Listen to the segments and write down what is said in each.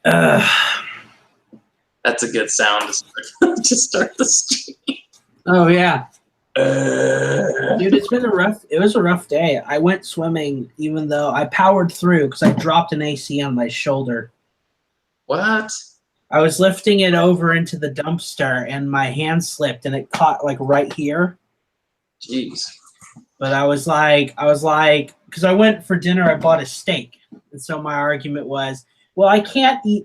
Uh, That's a good sound to start the stream. oh yeah, dude, it was a rough day. I went swimming, even though I powered through because I dropped an AC on my shoulder. What? I was lifting it over into the dumpster, and my hand slipped, and it caught like right here. Jeez. But I was like, because I went for dinner, I bought a steak, and so my argument was, well, I can't eat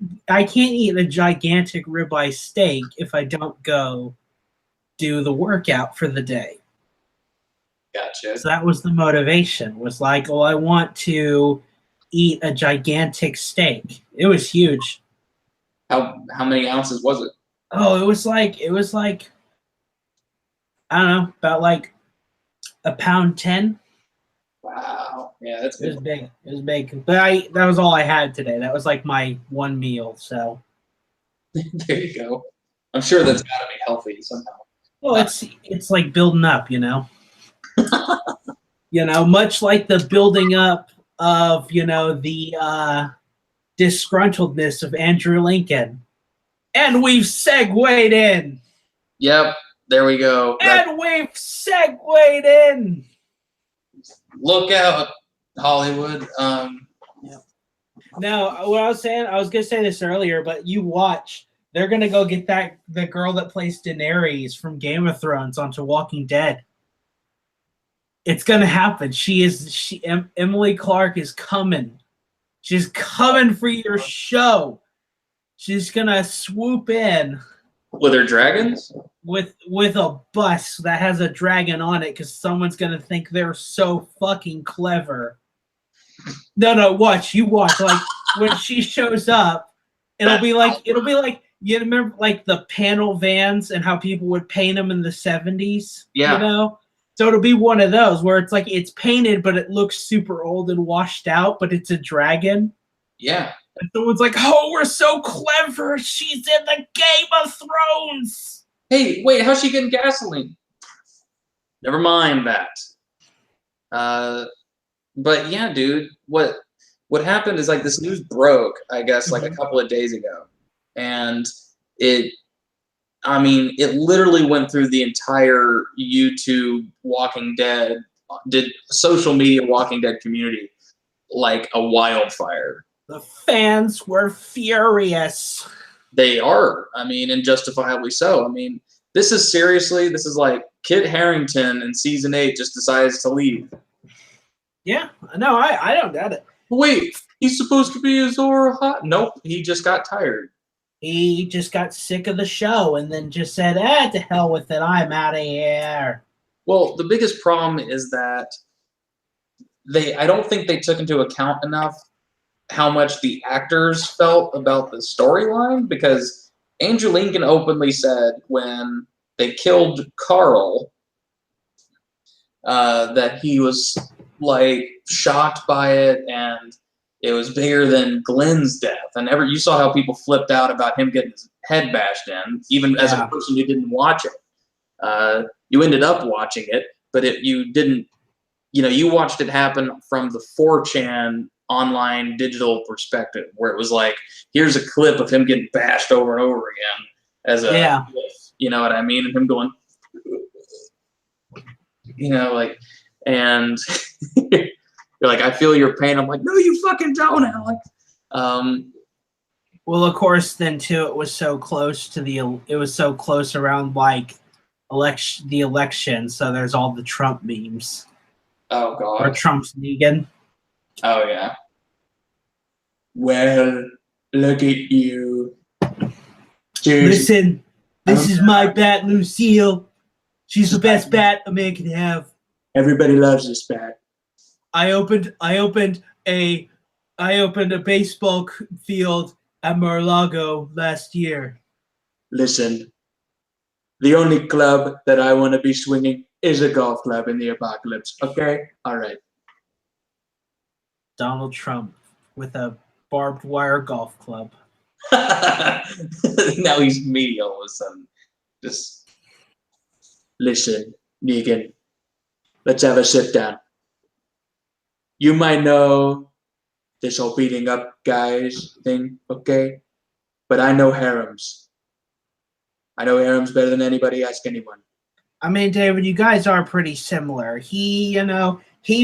a gigantic ribeye steak if I don't go do the workout for the day. Gotcha. So that was the motivation. Was like, well, I want to eat a gigantic steak. It was huge. How many ounces was it? Oh, it was like I don't know, about like a pound 10. Wow. Yeah, that's It was good. big. It was big. But that was all I had today. That was like my one meal. So There you go. I'm sure that's got to be healthy somehow. well, it's like building up, you know. Much like the building up of the disgruntledness of Andrew Lincoln. And we've segued in. Yep. There we go. And we've segued in. Look out, Hollywood. Now, what I was saying, I was gonna say this earlier, but you watch. They're gonna go get the girl that plays Daenerys from Game of Thrones onto Walking Dead. It's gonna happen. Emily Clark is coming. She's coming for your show. She's gonna swoop in with her dragons. With a bus that has a dragon on it, because someone's gonna think they're so fucking clever. No, watch. Like when she shows up, it'll be like you remember like the panel vans and how people would paint them in the 70s. Yeah. So it'll be one of those where it's like it's painted, but it looks super old and washed out, but it's a dragon. Yeah. And someone's like, "Oh, we're so clever. She's in the Game of Thrones." Hey, wait, how's she getting gasoline? Never mind that. But yeah, dude, what happened is like this news broke, I guess, like a couple of days ago. And it literally went through the entire YouTube Walking Dead, social media Walking Dead community like a wildfire. The fans were furious. They are. And justifiably so. This is like Kit Harington in season 8 just decides to leave. Yeah, no, I don't doubt it. Wait, he's supposed to be Azor Ahai? Nope, he just got tired. He just got sick of the show and then just said, to hell with it, I'm out of here. Well, the biggest problem is that I don't think they took into account enough how much the actors felt about the storyline, because Andrew Lincoln openly said when they killed Carl that he was like shocked by it, and it was bigger than Glenn's death. And you saw how people flipped out about him getting his head bashed in, even as a person who didn't watch it. You ended up watching it, but you didn't. You watched it happen from the 4chan online digital perspective, where it was like, here's a clip of him getting bashed over and over again as a, you know what I mean, and him going, and you're like, I feel your pain. I'm like, no, you fucking don't, Alec. Well, of course, then too, it was so close around like the election, so there's all the Trump memes. Oh god. Or Trump's Negan. Oh yeah. Well, look at you. Listen, this is my bat, Lucille. She's the best bat a man can have. Everybody loves this bat. I opened a baseball field at Mar-a-Lago last year. Listen, the only club that I want to be swinging is a golf club in the apocalypse. Okay? All right. Donald Trump with a barbed wire golf club. Now he's me all of a sudden. Just listen, Negan. Let's have a sit down. You might know this whole beating up guys thing, okay? but I know harems. I know harems better than anybody. Ask anyone. I mean, David, you guys are pretty similar. He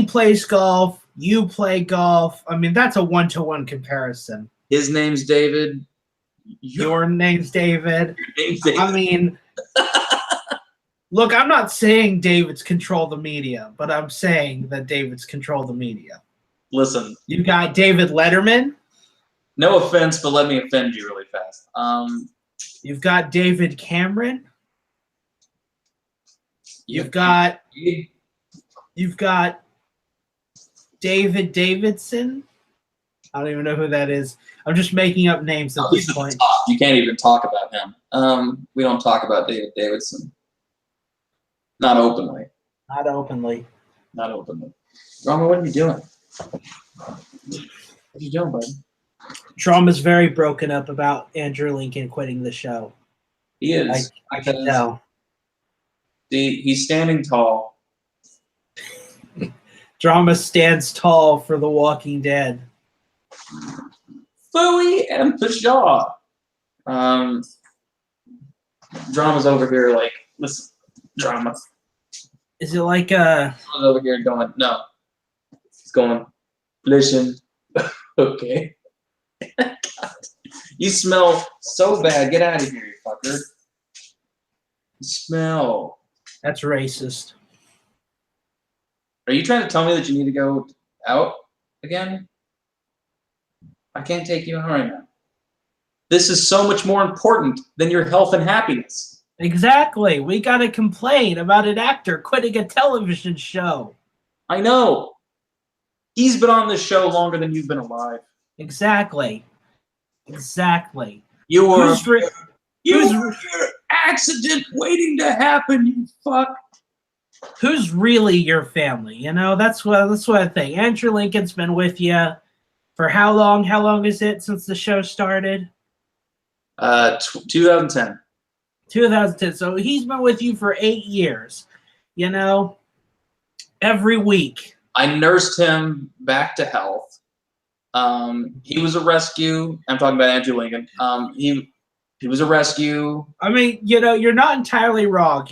plays golf. You play golf. I mean, that's a 1-to-1 comparison. His name's David. Your name's David. Name's David. I mean, look, I'm not saying David's control the media, but I'm saying that David's control the media. Listen. You got David Letterman. No offense, but let me offend you really fast. You've got David Cameron. You've got David Davidson. I don't even know who that is. I'm just making up names at this point. You can't even talk about him. We don't talk about David Davidson. Not openly. Not openly. Not openly. Drama, what are you doing? What are you doing, bud? Drama's very broken up about Andrew Lincoln quitting the show. He is. I can tell. He's standing tall. Drama stands tall for The Walking Dead. Phooey and Pshaw. Drama's over here like, listen, Drama. Is it like Drama's over here going, no. He's going, listen. Okay. God. You smell so bad. Get out of here, you fucker. You smell. That's racist. Are you trying to tell me that you need to go out again? I can't take you out right now. This is so much more important than your health and happiness. Exactly. We got to complain about an actor quitting a television show. I know. He's been on this show longer than you've been alive. Exactly. Exactly. You were Who's accident waiting to happen, you fuck. Who's really your family? You know, that's what I think. Andrew Lincoln's been with you for how long? How long is it since the show started? 2010. 2010. So he's been with you for 8 years. You know, every week. I nursed him back to health. He was a rescue. I'm talking about Andrew Lincoln. He was a rescue. I mean, you know, you're not entirely wrong.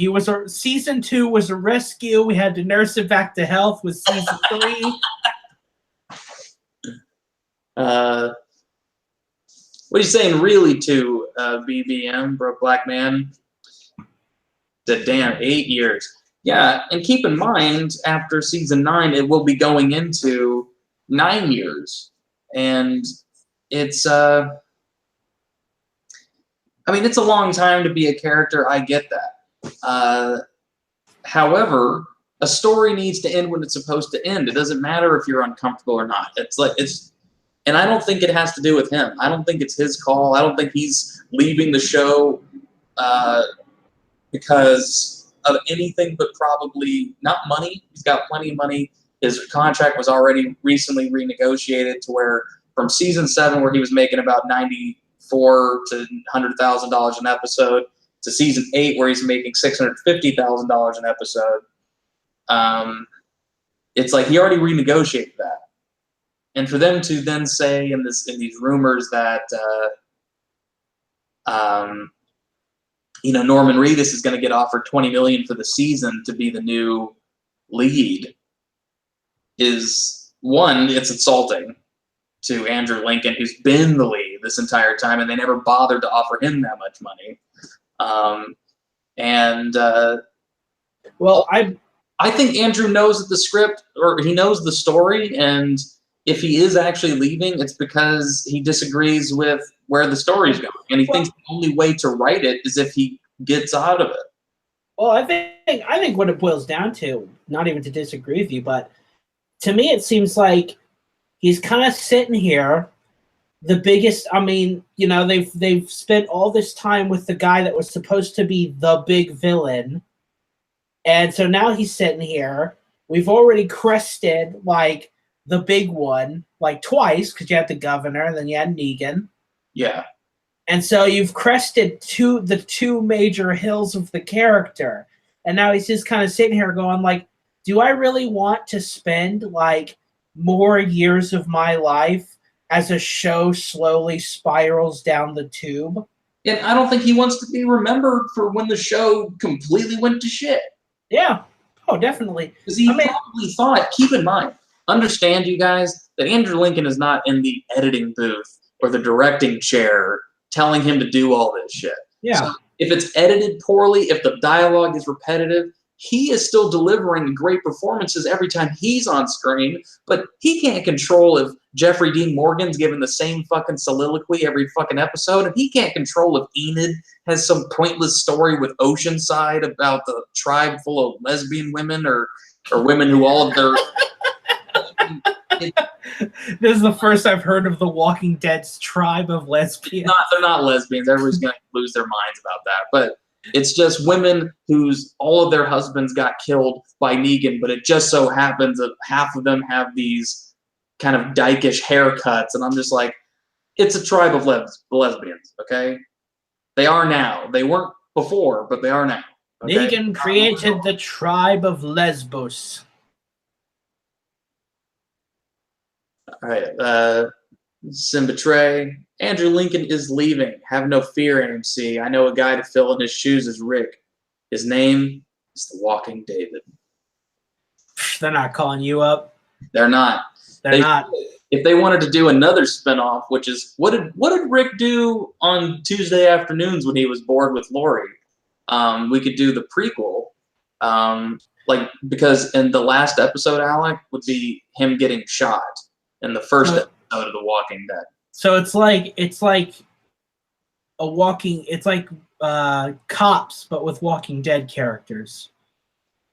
Season 2 was a rescue. We had to nurse him back to health with season 3. What are you saying really to BBM, Broke Black Man? The damn 8 years. Yeah, and keep in mind, after season 9, it will be going into 9 years. And it's, I mean, it's a long time to be a character. I get that. However, a story needs to end when it's supposed to end. It doesn't matter if you're uncomfortable or not. And I don't think it has to do with him. I don't think it's his call. I don't think he's leaving the show because of anything but probably not money. He's got plenty of money. His contract was already recently renegotiated to where from season 7, where he was making about $94,000 to $100,000 an episode, to season 8, where he's making $650,000 an episode. It's like he already renegotiated that. And for them to then say in these rumors that Norman Reedus is going to get offered $20 million for the season to be the new lead is, one, it's insulting to Andrew Lincoln, who's been the lead this entire time, and they never bothered to offer him that much money. Well, I think Andrew knows the script, or he knows the story, and if he is actually leaving, it's because he disagrees with where the story's going, and he thinks the only way to write it is if he gets out of it. Well, I think what it boils down to, not even to disagree with you, but to me it seems like he's kind of sitting here. The biggest, I mean, you know, they've spent all this time with the guy that was supposed to be the big villain, and so now he's sitting here. We've already crested like the big one like twice because you had the governor and then you had Negan. Yeah. And so you've crested the two major hills of the character. And now he's just kind of sitting here going like, do I really want to spend like more years of my life as a show slowly spirals down the tube. And I don't think he wants to be remembered for when the show completely went to shit. Yeah. Oh, definitely. Because he probably thought, keep in mind, understand you guys, that Andrew Lincoln is not in the editing booth or the directing chair telling him to do all this shit. Yeah. So if it's edited poorly, if the dialogue is repetitive, he is still delivering great performances every time he's on screen, but he can't control if Jeffrey Dean Morgan's given the same fucking soliloquy every fucking episode, and he can't control if Enid has some pointless story with Oceanside about the tribe full of lesbian women or women who all of their... This is the first I've heard of the Walking Dead's tribe of lesbians. They're not lesbians. Everybody's going to lose their minds about that, but it's just women whose all of their husbands got killed by Negan, but it just so happens that half of them have these kind of dykish haircuts, and I'm just like, it's a tribe of lesbians, okay? They are now. They weren't before, but they are now. Okay? Negan created the tribe of Lesbos. All right, Simba Trey. Andrew Lincoln is leaving. Have no fear, AMC. I know a guy to fill in his shoes is Rick. His name is the Walking David. They're not calling you up. They're not. They're not. If they wanted to do another spinoff, which is what did Rick do on Tuesday afternoons when he was bored with Lori? We could do the prequel. Because in the last episode, Alec, would be him getting shot in the first episode of The Walking Dead. So it's like Cops, but with Walking Dead characters.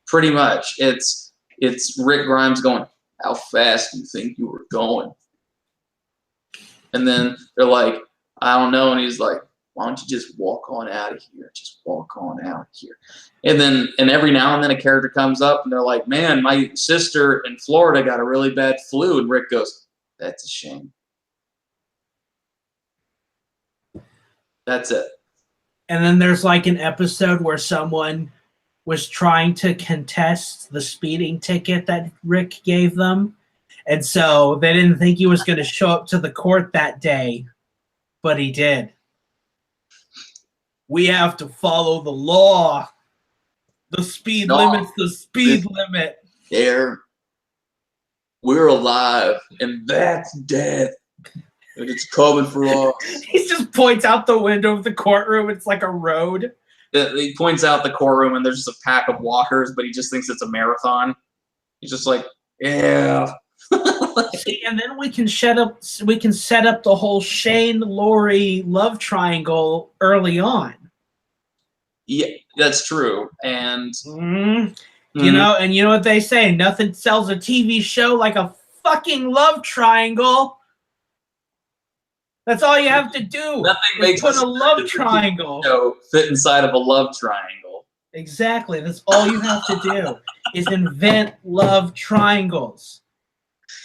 Pretty much. It's Rick Grimes going, how fast do you think you were going? And then they're like, I don't know. And he's like, why don't you just walk on out of here? Just walk on out here. And every now and then a character comes up and they're like, man, my sister in Florida got a really bad flu. And Rick goes, that's a shame. That's it. And then there's like an episode where someone was trying to contest the speeding ticket that Rick gave them. And so they didn't think he was going to show up to the court that day, but he did. We have to follow the law. The speed limit's the speed limit. There, we're alive, and that's death. And it's coming for us. He just points out the window of the courtroom. It's like a road. He points out the courtroom, and there's just a pack of walkers, but he just thinks it's a marathon. He's just like, yeah. And then we can set up the whole Shane Laurie love triangle early on. Yeah, that's true. And you know what they say? Nothing sells a TV show like a fucking love triangle. That's all you have to do. Nothing makes put a love triangle. Fit inside of a love triangle. Exactly. That's all you have to do is invent love triangles.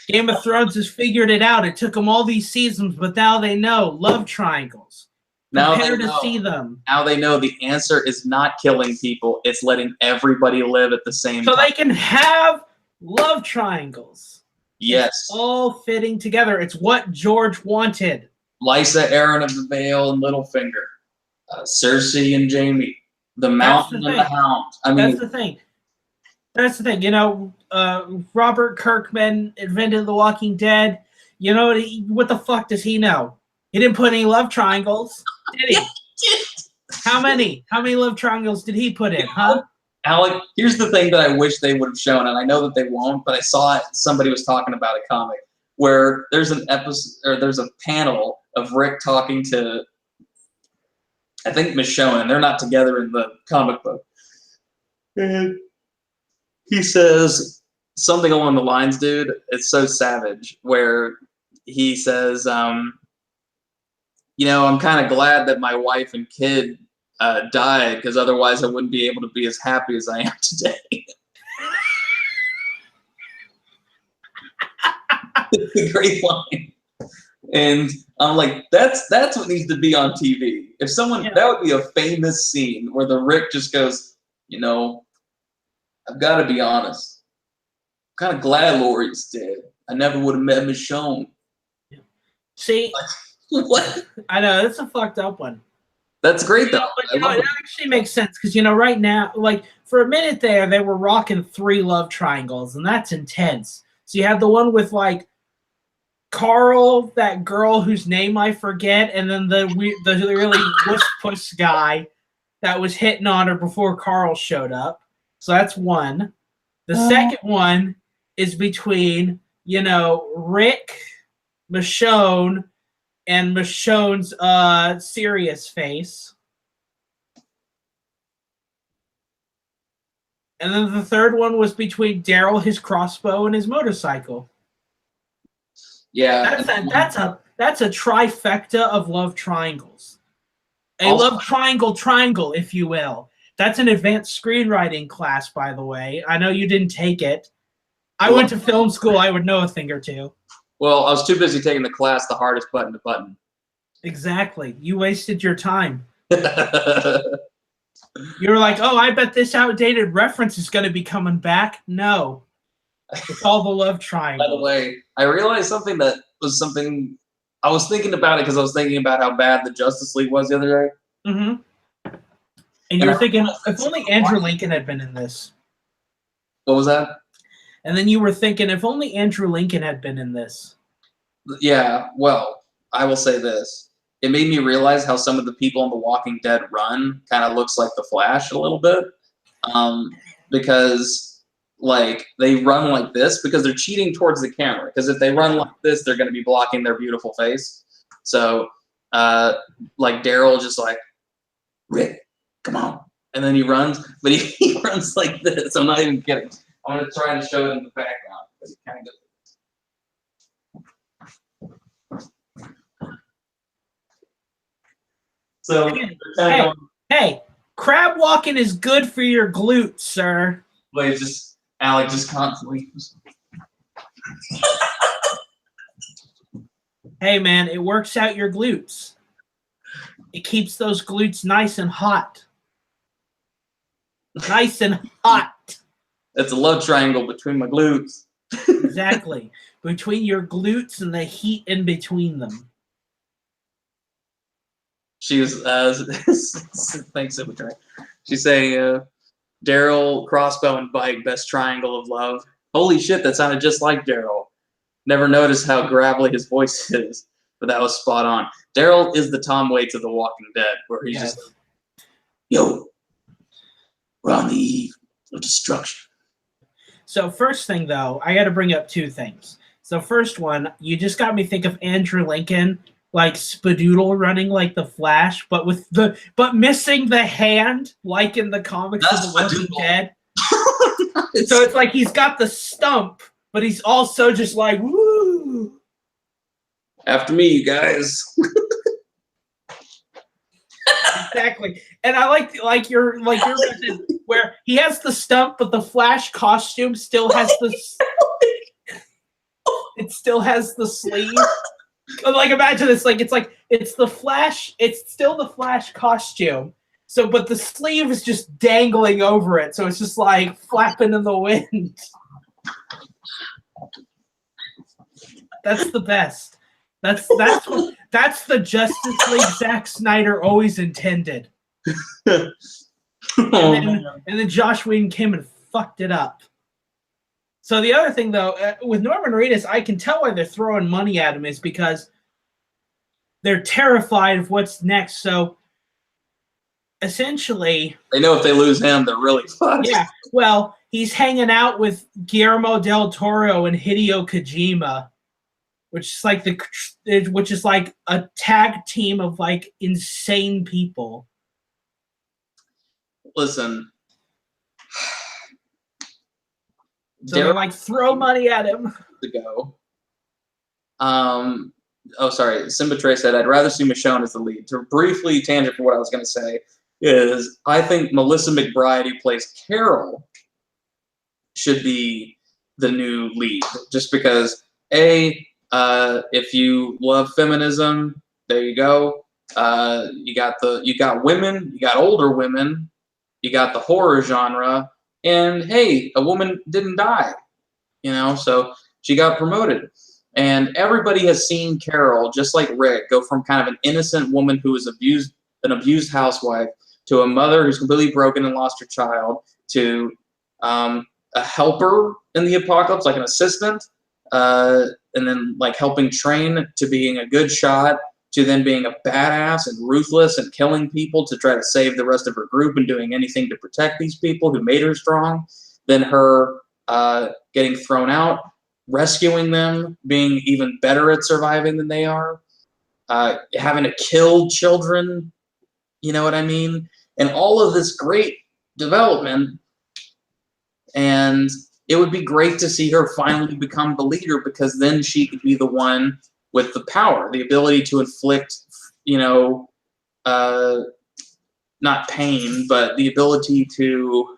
Game of Thrones has figured it out. It took them all these seasons, but now they know love triangles. Prepare to see them. Now they know the answer is not killing people. It's letting everybody live at the same time. So they can have love triangles. Yes. It's all fitting together. It's what George wanted. Lysa Arryn of the Vale and Littlefinger. Cersei and Jaime. The Mountain and the Hound. I mean, That's the thing. You know, Robert Kirkman invented The Walking Dead. You know, what the fuck does he know? He didn't put any love triangles, did he? How many love triangles did he put in, huh? Alec, here's the thing that I wish they would have shown, and I know that they won't, but I saw it. Somebody was talking about a comic where there's an episode, or there's a panel of Rick talking to, I think, Michonne, and they're not together in the comic book. And he says something along the lines, dude, it's so savage, where he says, you know, I'm kind of glad that my wife and kid died, because otherwise I wouldn't be able to be as happy as I am today. It's a great line. And I'm like, that's what needs to be on TV. If someone, that would be a famous scene where the Rick just goes, you know, I've got to be honest. I'm kind of glad Laurie's dead. I never would have met Michonne. See, What? I know it's a fucked up one. That's great though. But I love it it. actually makes sense because right now, like for a minute there, they were rocking 3 love triangles, and that's intense. So you have the one with like Carl, that girl whose name I forget, and then the really wuss puss guy that was hitting on her before Carl showed up. So that's one. The second one is between Rick, Michonne, and Michonne's serious face. And then the third one was between Daryl, his crossbow, and his motorcycle. Yeah. That's a trifecta of love triangles. A love triangle, if you will. That's an advanced screenwriting class, by the way. I know you didn't take it. I went to film school. I would know a thing or two. Well, I was too busy taking the class, The Hardest Button to Button. Exactly. You wasted your time. You were like, oh, I bet this outdated reference is going to be coming back. No. It's all the love triangle. By the way, I realized something I was thinking about it because I was thinking about how bad the Justice League was the other day. Mm-hmm. And you're thinking, if only Andrew Lincoln had been in this. What was that? And then you were thinking, if only Andrew Lincoln had been in this. Yeah, well, I will say this. It made me realize how some of the people in The Walking Dead run kind of looks like the Flash a little bit. Because, like, they run like this because they're cheating towards the camera. Because if they run like this, they're going to be blocking their beautiful face. So, like, Daryl just like, Rick, come on. And then he runs, but he runs like this. I'm not even kidding. I'm going to try to show it in the background. Because he kind of goes. So, hey, crab walking is good for your glutes, sir. Wait, Alec just constantly. Hey, man, it works out your glutes. It keeps those glutes nice and hot. Nice and hot. It's a love triangle between my glutes. Exactly. Between your glutes and the heat in between them. She was, thanks so much. She's saying, Daryl, crossbow, and bike, best triangle of love. Holy shit, that sounded just like Daryl. Never noticed how gravelly his voice is, but that was spot on. Daryl is the Tom Waits of The Walking Dead, where he's just like, yo, we're on the eve of destruction. So first thing, though, I got to bring up 2 things. So first one, you just got me think of Andrew Lincoln, like Spadoodle running like the Flash, but missing the hand, like in the comics of The Walking Dead. So it's like he's got the stump, but he's also just like, woo. After me, you guys. Exactly. And I like your method where he has the stump, but the Flash costume still has it still has the sleeve. Like, imagine this, like it's the Flash, it's still the Flash costume. So, but the sleeve is just dangling over it, so it's just like flapping in the wind. That's the best. That's the Justice League Zack Snyder always intended. And then Josh Whedon came and fucked it up. So the other thing, though, with Norman Reedus, I can tell why they're throwing money at him is because they're terrified of what's next. So essentially, they know if they lose him, they're really fucked. Yeah, well, he's hanging out with Guillermo del Toro and Hideo Kojima, which is like a tag team of like insane people. Listen. So they're like, throw money at him. To go. Sorry. Simba Trey said, I'd rather see Michonne as the lead. To briefly tangent for what I was going to say is I think Melissa McBride, who plays Carol, should be the new lead. Just because, if you love feminism, there you go. You got women, you got older women, you got the horror genre. And hey, a woman didn't die, so she got promoted. And everybody has seen Carol, just like Rick, go from kind of an innocent woman who was an abused housewife, to a mother who's completely broken and lost her child, to a helper in the apocalypse, like an assistant, and then like helping train, to being a good shot, to then being a badass and ruthless and killing people to try to save the rest of her group and doing anything to protect these people who made her strong. Then her getting thrown out, rescuing them, being even better at surviving than they are, having to kill children, you know what I mean? And all of this great development. And it would be great to see her finally become the leader, because then she could be the one with the power, the ability to inflict, not pain, but the ability to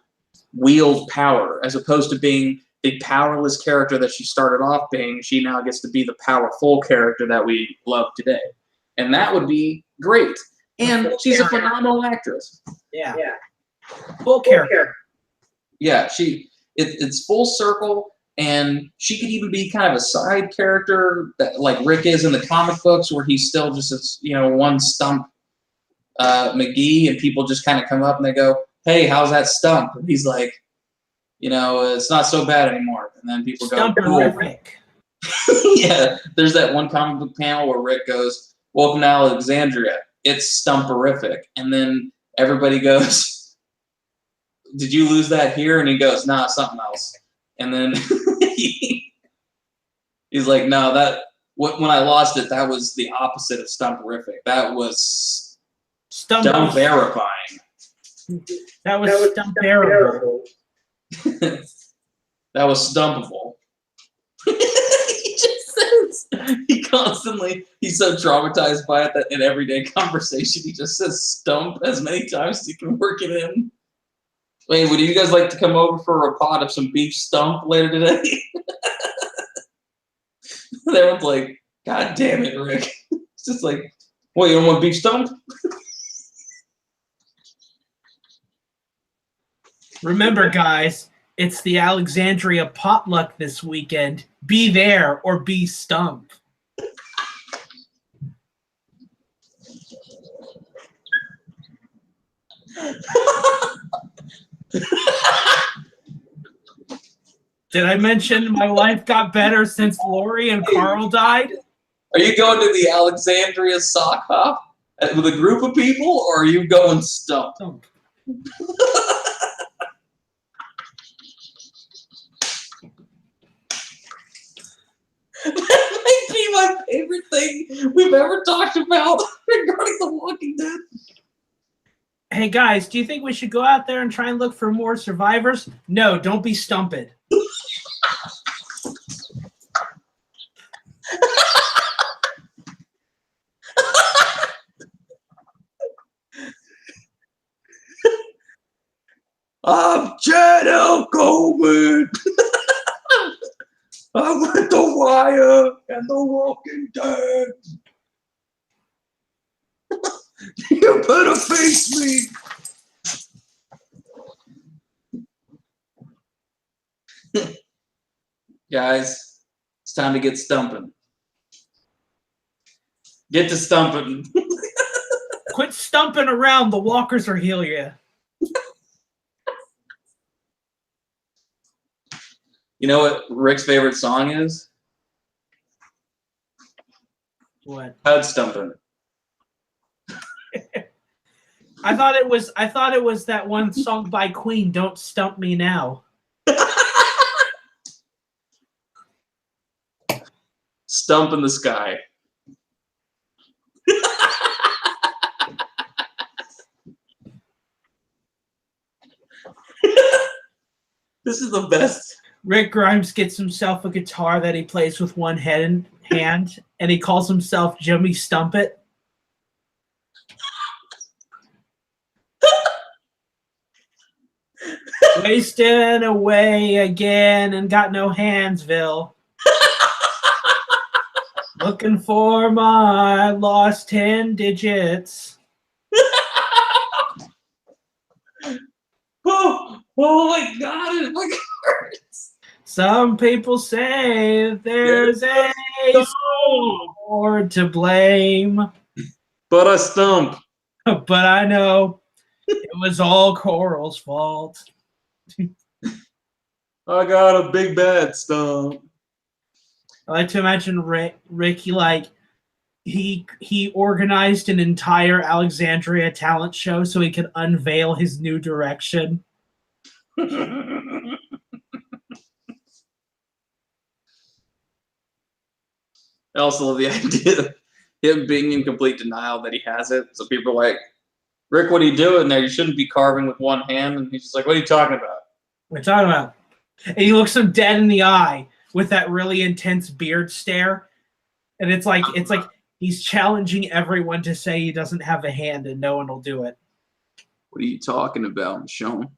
wield power, as opposed to being the powerless character that she started off being. She now gets to be the powerful character that we love today. And that would be great. And she's a phenomenal actress. Yeah. Full character. Yeah, it's full circle. And she could even be kind of a side character, that like Rick is in the comic books, where he's still just one stump McGee, and people just kind of come up and they go, "Hey, how's that stump?" And he's like, "It's not so bad anymore." And then people go, "Cool." Yeah, there's that one comic book panel where Rick goes, "Welcome to Alexandria. It's stumperific." And then everybody goes, "Did you lose that here?" And he goes, "Nah, something else." And then he's like, "No, when I lost it, that was the opposite of stumperific. That was stump-verifying." That was stump-verifying. That was stumpable. He just says, he's so traumatized by it that in everyday conversation he just says stump as many times as he can work it in. Wait, would you guys like to come over for a pot of some beef stump later today? Everyone's like, "God damn it, Rick." It's just like, "What, you don't want beef stump?" Remember, guys, it's the Alexandria potluck this weekend. Be there or be stumped. Did I mention my life got better since Lori and Carl died? Are you going to the Alexandria sock hop with a group of people, or are you going stump? That might be my favorite thing we've ever talked about regarding The Walking Dead. Hey guys, do you think we should go out there and try and look for more survivors? No, don't be stumped. I'm Chad L. Coleman. I'm with The Wire and The Walking Dead. You better face me. Guys, it's time to get stumping. Get to stumping. Quit stumping around. The walkers are heal you. You know what Rick's favorite song is? What? Head stumping. I thought it was that one song by Queen, "Don't Stump Me Now." Stump in the sky. This is the best. Rick Grimes gets himself a guitar that he plays with one hand, and he calls himself Jimmy Stumpit. Wasting away again and got no handsville. Looking for my lost 10 digits. Oh my God, it hurts. Some people say there's a sword to blame, but I stump. but I know it was all Coral's fault. I got a big bad stump. I like to imagine Ricky like he organized an entire Alexandria talent show so he could unveil his new direction. I also love the idea of him being in complete denial that he has it. So people are like, Rick, what are you doing there? You shouldn't be carving with one hand. And he's just like, what are you talking about? What are you talking about? And he looks him dead in the eye with that really intense beard stare. And it's like he's challenging everyone to say he doesn't have a hand and no one will do it. What are you talking about, Michonne?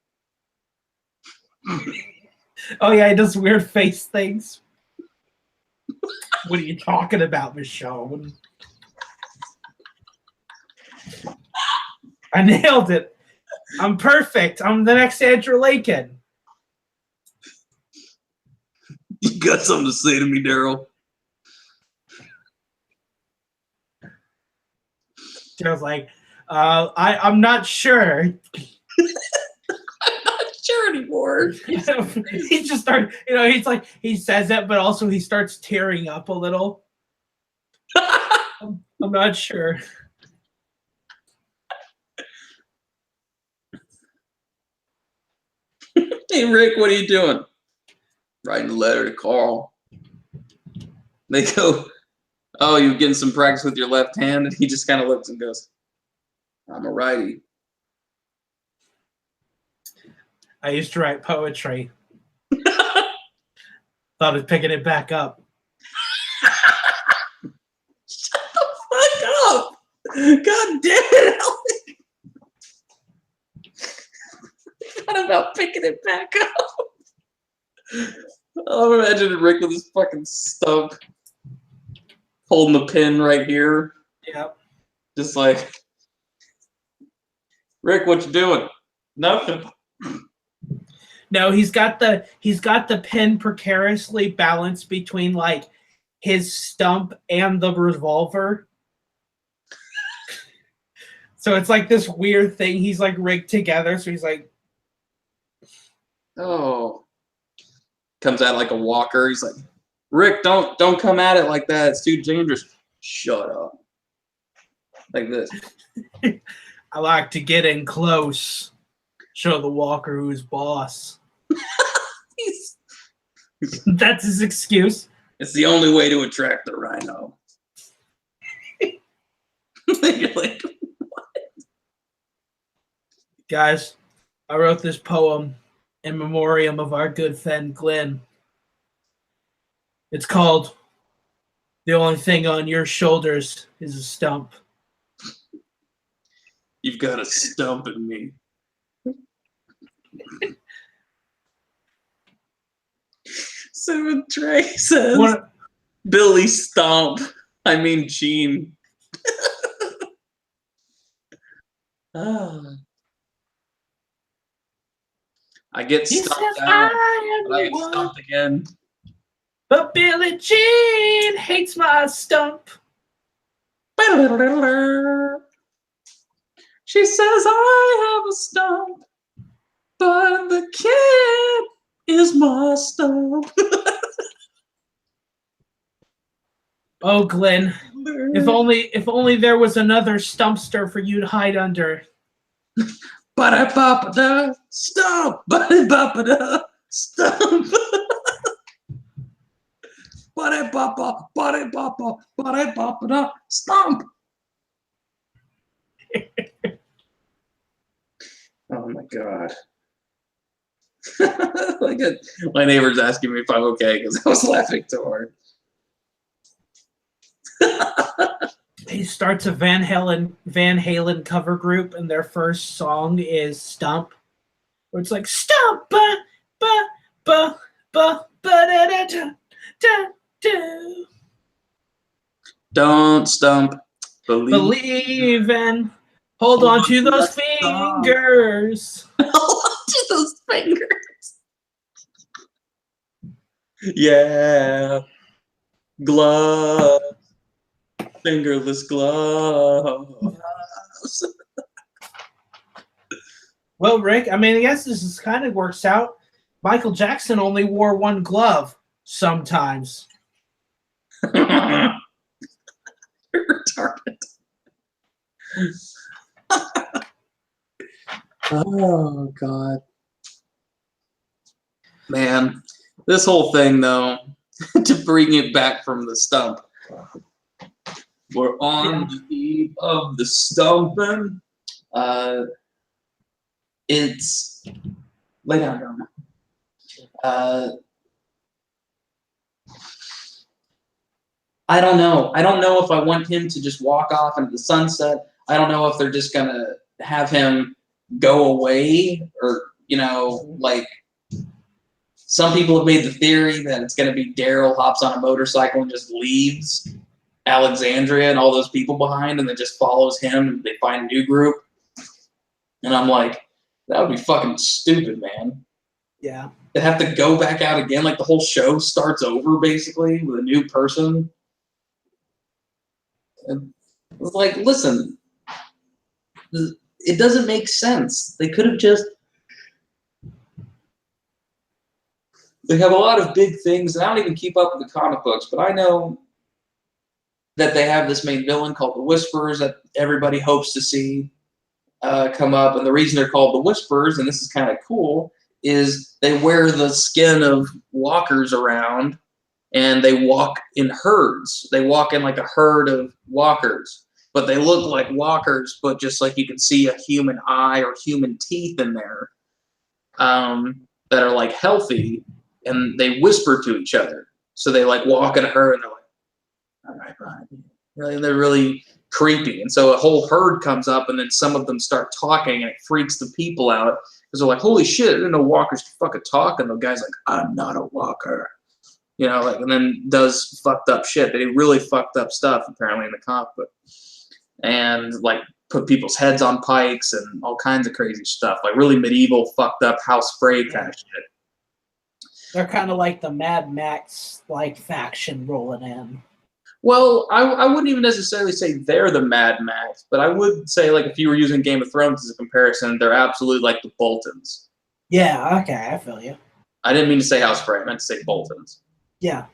Oh yeah, he does weird face things. What are you talking about, Michonne? I nailed it. I'm perfect. I'm the next Andrew Lincoln. You got something to say to me, Daryl? Daryl's like, I'm not sure. I'm not sure anymore. He just started, he's like, he says it, but also he starts tearing up a little. I'm not sure. Hey, Rick, what are you doing? Writing a letter to Carl. They go, oh, you're getting some practice with your left hand? And he just kind of looks and goes, I'm a righty. I used to write poetry. Thought of picking it back up. Shut the fuck up! God damn it, Alec! What about picking it back up? I'm imagining Rick with his fucking stump, holding the pin right here. Yep. Just like, Rick, what you doing? Nothing. No, he's got the pin precariously balanced between like his stump and the revolver. So it's like this weird thing. He's like rigged together. So he's like, oh, comes out like a walker. He's like, Rick, don't come at it like that. It's too dangerous. Shut up. Like this. I like to get in close. Show the walker who's boss. That's his excuse. It's the only way to attract the rhino. You're like, what? Guys, I wrote this poem in memoriam of our good friend Glenn. It's called The Only Thing on Your Shoulders is a Stump. You've got a stump in me. So Trey says, Billy Stomp. I mean, Gene. I get stumped out, but I get stumped again. But Billie Jean hates my stump. She says I have a stump, but the kid is my stump. Oh, Glenn, if only there was another stumpster for you to hide under. Ba-da-ba-ba-da, stump! Ba-da-ba-ba-da, stump! Ba-da-ba-ba, ba-da-ba-ba, ba-da-ba-ba-da, stump! Oh my god. Like my neighbor's asking me if I'm okay because I was laughing too hard. He starts a Van Halen cover group, and their first song is "Stump," where it's like "Stump, ba ba ba ba ba da da da da da." Don't stump. Believe and hold on to those fingers. Hold on to those fingers. Yeah. Gloves. Fingerless gloves. Well, Rick, I mean, I guess this is kind of works out. Michael Jackson only wore one glove sometimes. You're retarded. Oh, God. Man, this whole thing, though, to bring it back from the stump, we're on the eve of the stumping. It's lay down, Drama. I don't know. I don't know if I want him to just walk off into the sunset. I don't know if they're just gonna have him go away, or like some people have made the theory that it's gonna be Daryl hops on a motorcycle and just leaves Alexandria and all those people behind, and then just follows him, and they find a new group. And I'm like, that would be fucking stupid, man. Yeah. They have to go back out again, like the whole show starts over basically with a new person. And it's like, listen, it doesn't make sense. They could have just. They have a lot of big things, and I don't even keep up with the comic books, but I know that they have this main villain called the Whisperers that everybody hopes to see come up. And the reason they're called the Whisperers, and this is kind of cool, is they wear the skin of walkers around, and they walk in herds. They walk in like a herd of walkers, but they look like walkers, but just like you can see a human eye or human teeth in there that are like healthy, and they whisper to each other. So they like walk in a herd, and they're like, all right, bye. And they're really creepy. And so a whole herd comes up, and then some of them start talking, and it freaks the people out because they're like, holy shit, I didn't know walkers could fucking talk. And the guy's like, I'm not a walker. Like, and then does fucked up shit. They did really fucked up stuff apparently in the comic book, and like put people's heads on pikes and all kinds of crazy stuff, like really medieval fucked up House Frey kind of shit. They're kind of like the Mad Max like faction rolling in. Well, I wouldn't even necessarily say they're the Mad Max, but I would say, like, if you were using Game of Thrones as a comparison, they're absolutely like the Boltons. Yeah, okay, I feel you. I didn't mean to say House Frey. I meant to say Boltons. Yeah.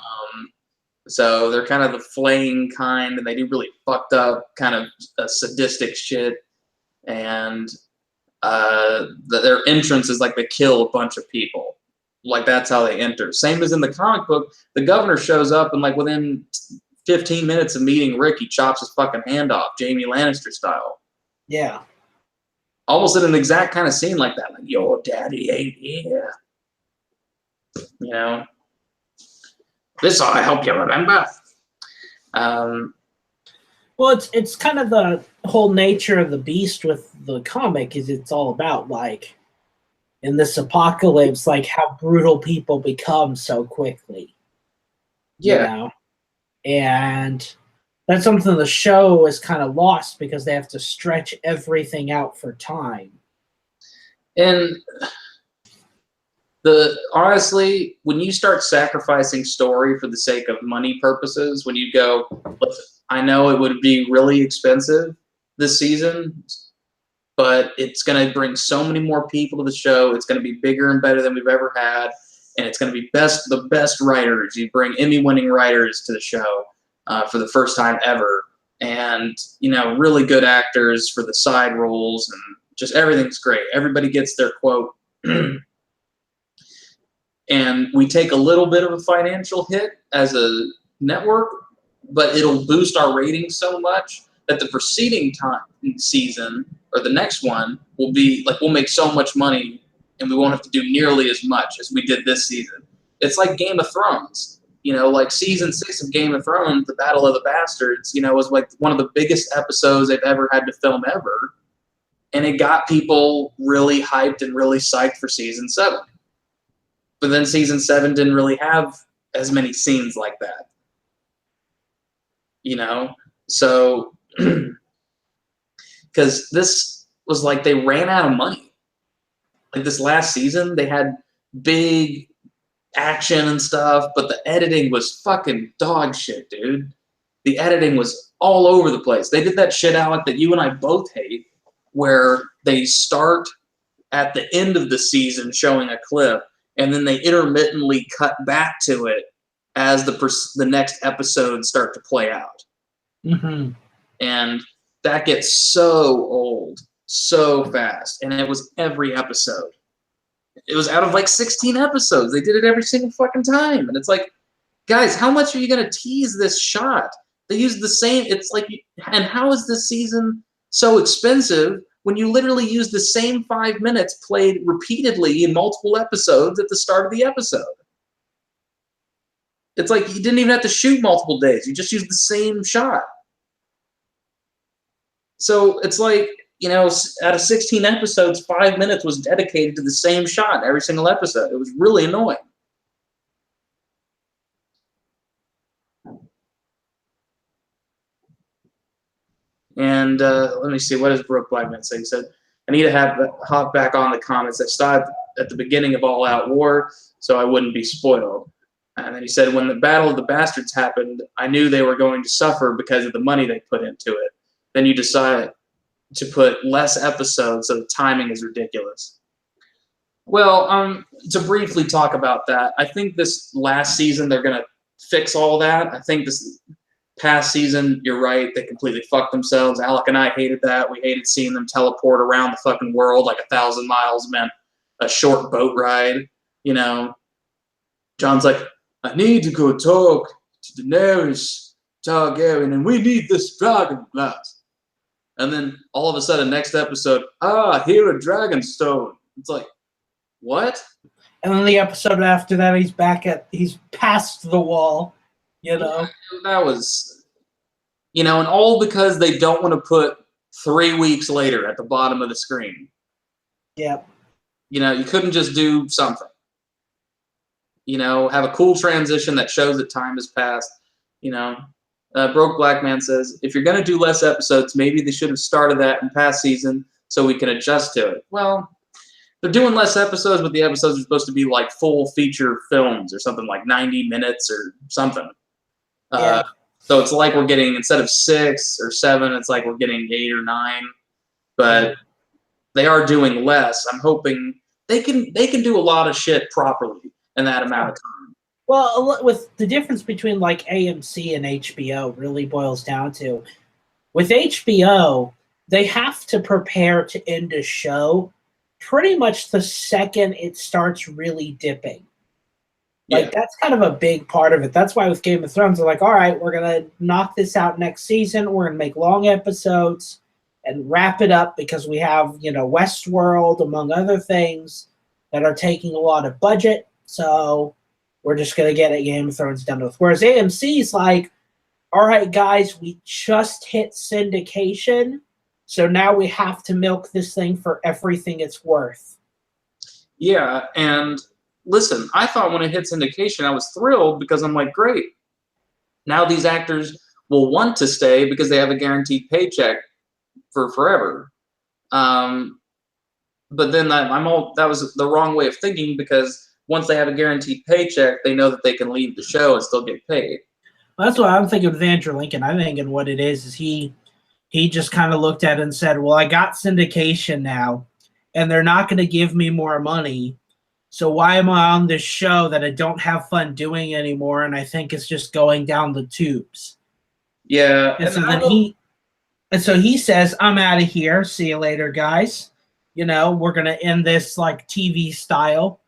So they're kind of the flaying kind, and they do really fucked up kind of sadistic shit. And their entrance is like they kill a bunch of people. Like, that's how they enter. Same as in the comic book, the governor shows up, and like within 15 minutes of meeting Rick, he chops his fucking hand off, Jaime Lannister style. Yeah. Almost in an exact kind of scene like that. Like, your daddy ain't here. This ought to help you remember. Well, it's kind of the whole nature of the beast with the comic is it's all about, like, in this apocalypse, like how brutal people become so quickly. Yeah. And that's something the show is kind of lost because they have to stretch everything out for time. And honestly, when you start sacrificing story for the sake of money purposes, when you go, listen, I know it would be really expensive this season, but it's going to bring so many more people to the show. It's going to be bigger and better than we've ever had. And it's going to be the best writers. You bring Emmy-winning writers to the show for the first time ever. And, really good actors for the side roles. And just everything's great. Everybody gets their quote. And we take a little bit of a financial hit as a network, but it'll boost our ratings so much that the preceding season or the next one will be like, we'll make so much money and we won't have to do nearly as much as we did this season. It's like Game of Thrones. Like season 6 of Game of Thrones, the Battle of the Bastards, was like one of the biggest episodes they've ever had to film ever. And it got people really hyped and really psyched for season 7. But then season 7 didn't really have as many scenes like that. So, because this was like they ran out of money. Like this last season, they had big action and stuff, but the editing was fucking dog shit, dude. The editing was all over the place. They did that shit, Alec, that you and I both hate, where they start at the end of the season showing a clip, and then they intermittently cut back to it as the next episodes start to play out. Mm-hmm. And that gets so old so fast. And it was every episode. It was out of like 16 episodes. They did it every single fucking time. And it's like, guys, how much are you going to tease this shot? They used the same. It's like, and how is this season so expensive when you literally use the same 5 minutes played repeatedly in multiple episodes at the start of the episode? It's like you didn't even have to shoot multiple days. You just used the same shot. So it's like, you know, out of 16 episodes, 5 minutes was dedicated to the same shot every single episode. It was really annoying. And let me see, what does Brooke Blackman say? He said, I need to hop back on the comments. I stopped at the beginning of All Out War, so I wouldn't be spoiled. And then he said, when the Battle of the Bastards happened, I knew they were going to suffer because of the money they put into it. Then you decide to put less episodes, so the timing is ridiculous. Well, to briefly talk about that, I think this last season they're going to fix all that. I think this past season, you're right, they completely fucked themselves. Alec and I hated that. We hated seeing them teleport around the fucking world like 1,000 miles meant a short boat ride. You know, John's like, I need to go talk to Daenerys Targaryen, and we need this dragon glass. And then all of a sudden, next episode, here a dragon stone. It's like, what? And then the episode after that, he's past the wall, you know. Yeah, that was, you know, and all because they don't want to put 3 weeks later at the bottom of the screen. Yep. You know, you couldn't just do something. You know, have a cool transition that shows that time has passed. You know, Broke Black Man says, if you're going to do less episodes, maybe they should have started that in past season so we can adjust to it. Well, they're doing less episodes, but the episodes are supposed to be like full feature films or something like 90 minutes or something. Yeah. So it's like we're getting, instead of 6 or 7, it's like we're getting 8 or 9. But they are doing less. I'm hoping they can do a lot of shit properly in that amount of time. Well, with the difference between like AMC and HBO really boils down to, with HBO, they have to prepare to end a show pretty much the second it starts really dipping. Like, that's kind of a big part of it. That's why with Game of Thrones, they're like, all right, we're going to knock this out next season. We're going to make long episodes and wrap it up because we have, you know, Westworld, among other things, that are taking a lot of budget. So we're just going to get a Game of Thrones done with. Whereas AMC's like, all right, guys, we just hit syndication. So now we have to milk this thing for everything it's worth. Yeah, and listen, I thought when it hit syndication, I was thrilled because I'm like, great. Now these actors will want to stay because they have a guaranteed paycheck for forever. But then that was the wrong way of thinking, because once they have a guaranteed paycheck, they know that they can leave the show and still get paid. Well, that's what I'm thinking with Andrew Lincoln. I'm thinking what it is he just kind of looked at it and said, well, I got syndication now, and they're not going to give me more money. So why am I on this show that I don't have fun doing anymore, and I think it's just going down the tubes? Yeah. And so he says, I'm out of here. See you later, guys. You know, we're going to end this like TV style.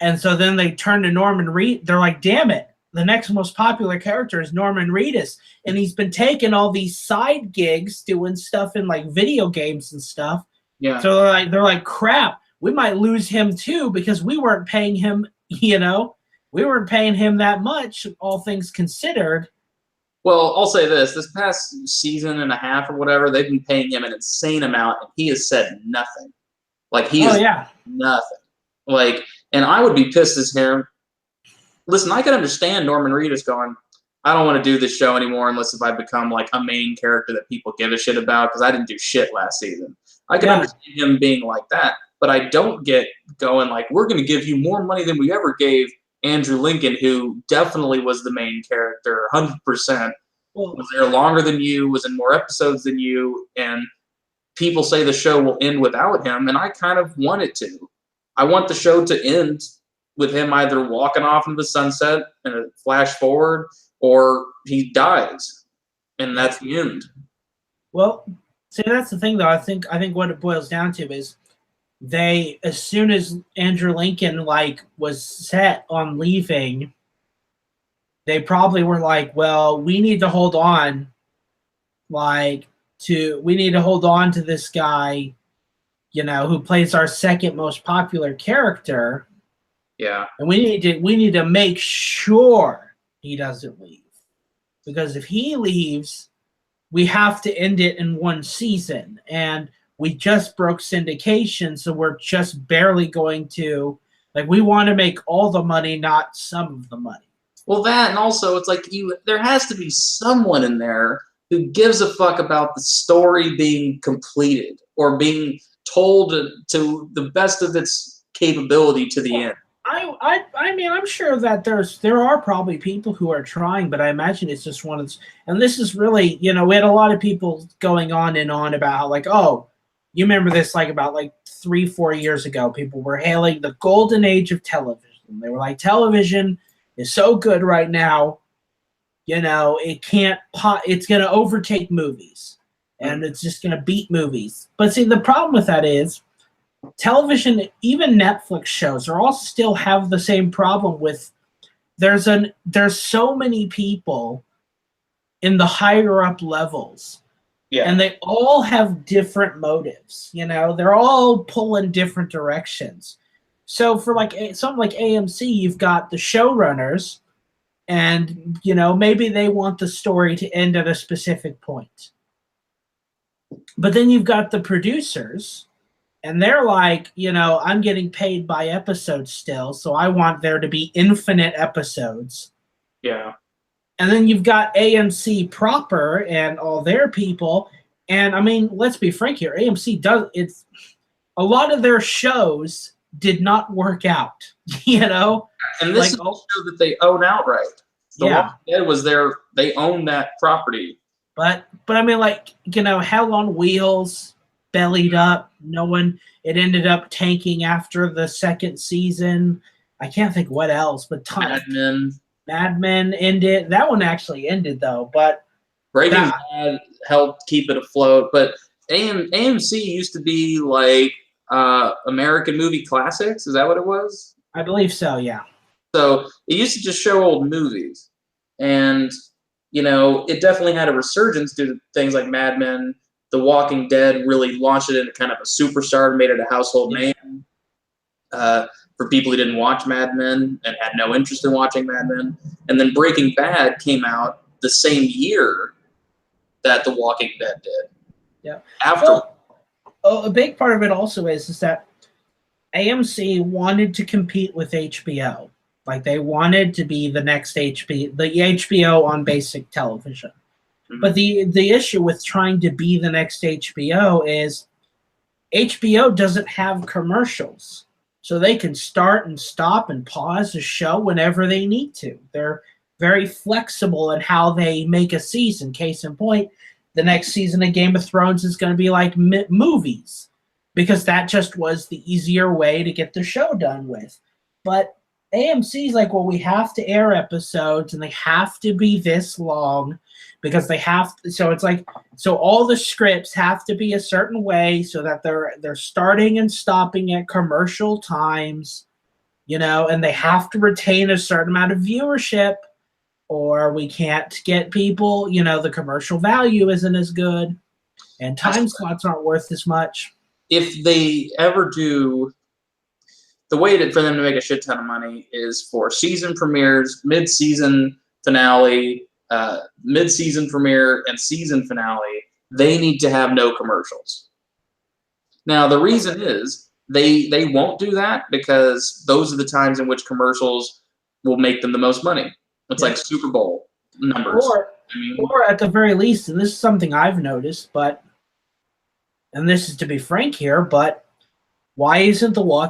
And so then they turn to Norman Reed. They're like, damn it. The next most popular character is Norman Reedus. And he's been taking all these side gigs doing stuff in like video games and stuff. Yeah. So they're like, crap, we might lose him too because we weren't paying him, you know, we weren't paying him that much, all things considered. Well, I'll say this past season and a half or whatever, they've been paying him an insane amount, and he has said nothing. Like, he is nothing. Like, and I would be pissed as him. Listen, I can understand Norman Reedus going, I don't want to do this show anymore unless if I become like a main character that people give a shit about, because I didn't do shit last season. I can understand him being like that, but I don't get going like, we're going to give you more money than we ever gave Andrew Lincoln, who definitely was the main character, 100%, Well, was there longer than you, was in more episodes than you, and people say the show will end without him, and I kind of want it to. I want the show to end with him either walking off into the sunset and a flash forward, or he dies, and that's the end. well, see, that's the thing, though. I think what it boils down to is they, as soon as Andrew Lincoln was set on leaving, they probably were like, well, we need to hold on, to this guy, who plays our second most popular character. Yeah. And we need to make sure he doesn't leave. Because if he leaves, we have to end it in one season. And we just broke syndication, so we're just barely going to, we want to make all the money, not some of the money. Well, that, and also it's like there has to be someone in there who gives a fuck about the story being completed or being told to the best of its capability to the end. I mean, I'm sure that there are probably people who are trying, but I imagine it's just one of those. And this is really, we had a lot of people going on and on about how, oh, you remember this, about 3-4 years ago, people were hailing the golden age of television. They were like, television is so good right now, it can't, it's going to overtake movies, and it's just going to beat movies. But see, the problem with that is, television, even Netflix shows, are all still have the same problem with there's so many people in the higher up levels, and they all have different motives. They're all pulling different directions. So for something like AMC, you've got the showrunners, and maybe they want the story to end at a specific point. But then you've got the producers. And they're like, I'm getting paid by episode still, so I want there to be infinite episodes. Yeah. And then you've got AMC proper and all their people. And I mean, let's be frank here. AMC a lot of their shows did not work out, And this is a show that they own outright. The Walking Dead was they own that property. But I mean, Hell on Wheels, bellied up. It ended up tanking after the second season. I can't think what else, but Mad Men ended. That one actually ended though, but Breaking Bad helped keep it afloat. But AMC used to be American Movie Classics. Is that what it was? I believe so, yeah. So it used to just show old movies, and it definitely had a resurgence due to things like Mad Men. The Walking Dead really launched it into kind of a superstar, made it a household name for people who didn't watch Mad Men and had no interest in watching Mad Men. And then Breaking Bad came out the same year that The Walking Dead did. Yeah. A big part of it also is that AMC wanted to compete with HBO. They wanted to be the next the HBO on basic television. But the issue with trying to be the next HBO is HBO doesn't have commercials. So they can start and stop and pause a show whenever they need to. They're very flexible in how they make a season. Case in point, the next season of Game of Thrones is going to be like movies, because that just was the easier way to get the show done with. But AMC's like, well, we have to air episodes and they have to be this long because they have to, so all the scripts have to be a certain way so that they're starting and stopping at commercial times, and they have to retain a certain amount of viewership, or we can't get people, the commercial value isn't as good and time slots aren't worth as much. If they ever do, the way for them to make a shit ton of money is for season premieres, mid-season finale, mid-season premiere, and season finale. They need to have no commercials. Now, the reason is they won't do that because those are the times in which commercials will make them the most money. It's like Super Bowl numbers. Or at the very least, and this is something I've noticed, and this is to be frank here, but Why isn't why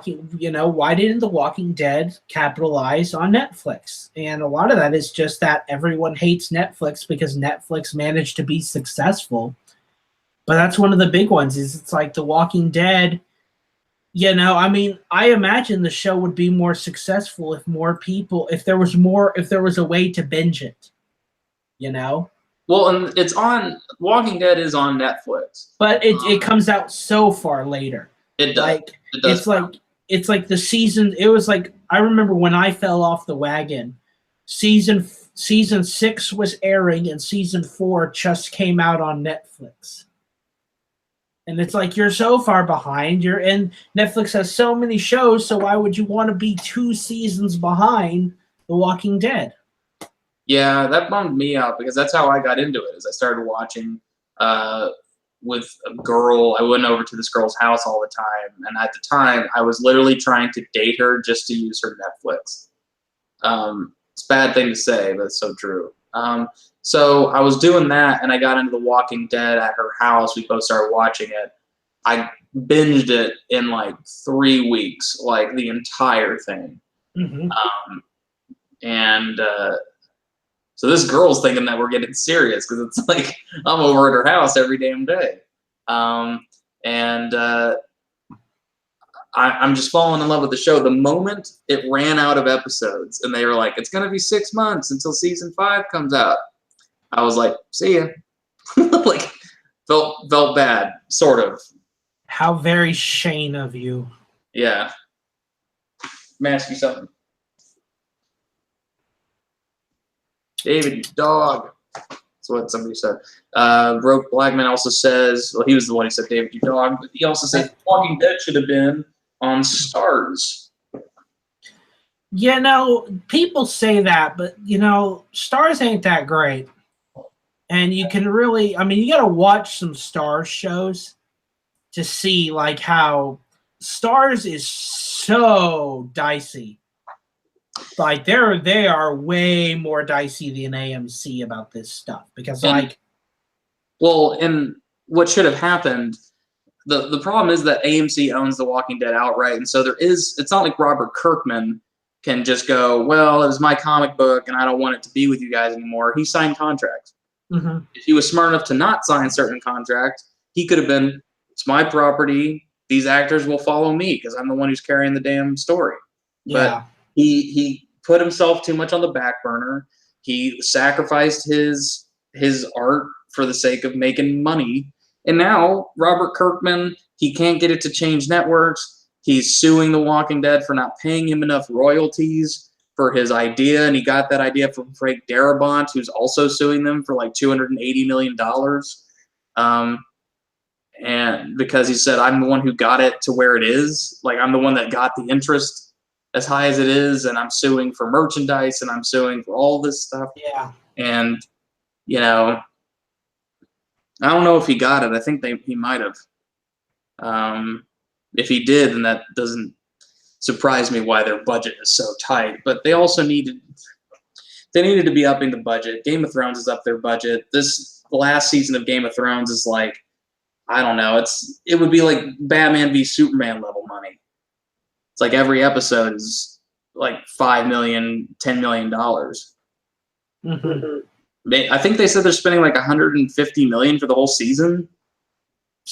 didn't The Walking Dead capitalize on Netflix? And a lot of that is just that everyone hates Netflix because Netflix managed to be successful. But that's one of the big ones is it's like The Walking Dead, I imagine the show would be more successful if there was a way to binge it, you know? Well, and it's on Walking Dead is on Netflix, but it comes out so far later. It does. Like it does. it's like the season. It was like I remember when I fell off the wagon. Season 6 was airing, and season 4 just came out on Netflix. And it's like you're so far behind. Netflix has so many shows, so why would you want to be 2 seasons behind The Walking Dead? Yeah, that bummed me out because that's how I got into it. Is I started watching with a girl. I went over to this girl's house all the time, and at the time, I was literally trying to date her just to use her Netflix. It's a bad thing to say, but it's so true. So I was doing that, and I got into The Walking Dead at her house. We both started watching it. I binged it in like 3 weeks, like the entire thing. Mm-hmm. So this girl's thinking that we're getting serious because it's like I'm over at her house every damn day. I'm just falling in love with the show. The moment it ran out of episodes and they were like, it's going to be 6 months until season 5 comes out, I was like, see ya. Like, felt bad, sort of. How very Shane of you. Yeah. Let me ask you something. David, you dog. That's what somebody said. Broke Blackman also says, well, he was the one who said David, you dog, but he also said Walking Dead should have been on Stars. People say that, but Stars ain't that great. And you can really, you got to watch some Stars shows to see like how Stars is so dicey. Like they are way more dicey than AMC about this stuff because and what should have happened, the problem is that AMC owns The Walking Dead outright, and so it's not like Robert Kirkman can just go, well, it was my comic book and I don't want it to be with you guys anymore. He signed contracts. Mm-hmm. If he was smart enough to not sign certain contracts, he could have been, it's my property, these actors will follow me because I'm the one who's carrying the damn story. Yeah. But he put himself too much on the back burner. He sacrificed his art for the sake of making money. And now Robert Kirkman, he can't get it to change networks. He's suing The Walking Dead for not paying him enough royalties for his idea. And he got that idea from Frank Darabont, who's also suing them for like $280 million. And because he said, I'm the one who got it to where it is. Like, I'm the one that got the interest as high as it is, and I'm suing for merchandise, and I'm suing for all this stuff. Yeah. And, I don't know if he got it. I think he might have. If he did, then that doesn't surprise me why their budget is so tight. But they also needed to be upping the budget. Game of Thrones is up their budget. This last season of Game of Thrones is like, I don't know. It would be like Batman v Superman level money. It's like every episode is like $5 million, $10 million. Mm-hmm. I think they said they're spending like $150 million for the whole season.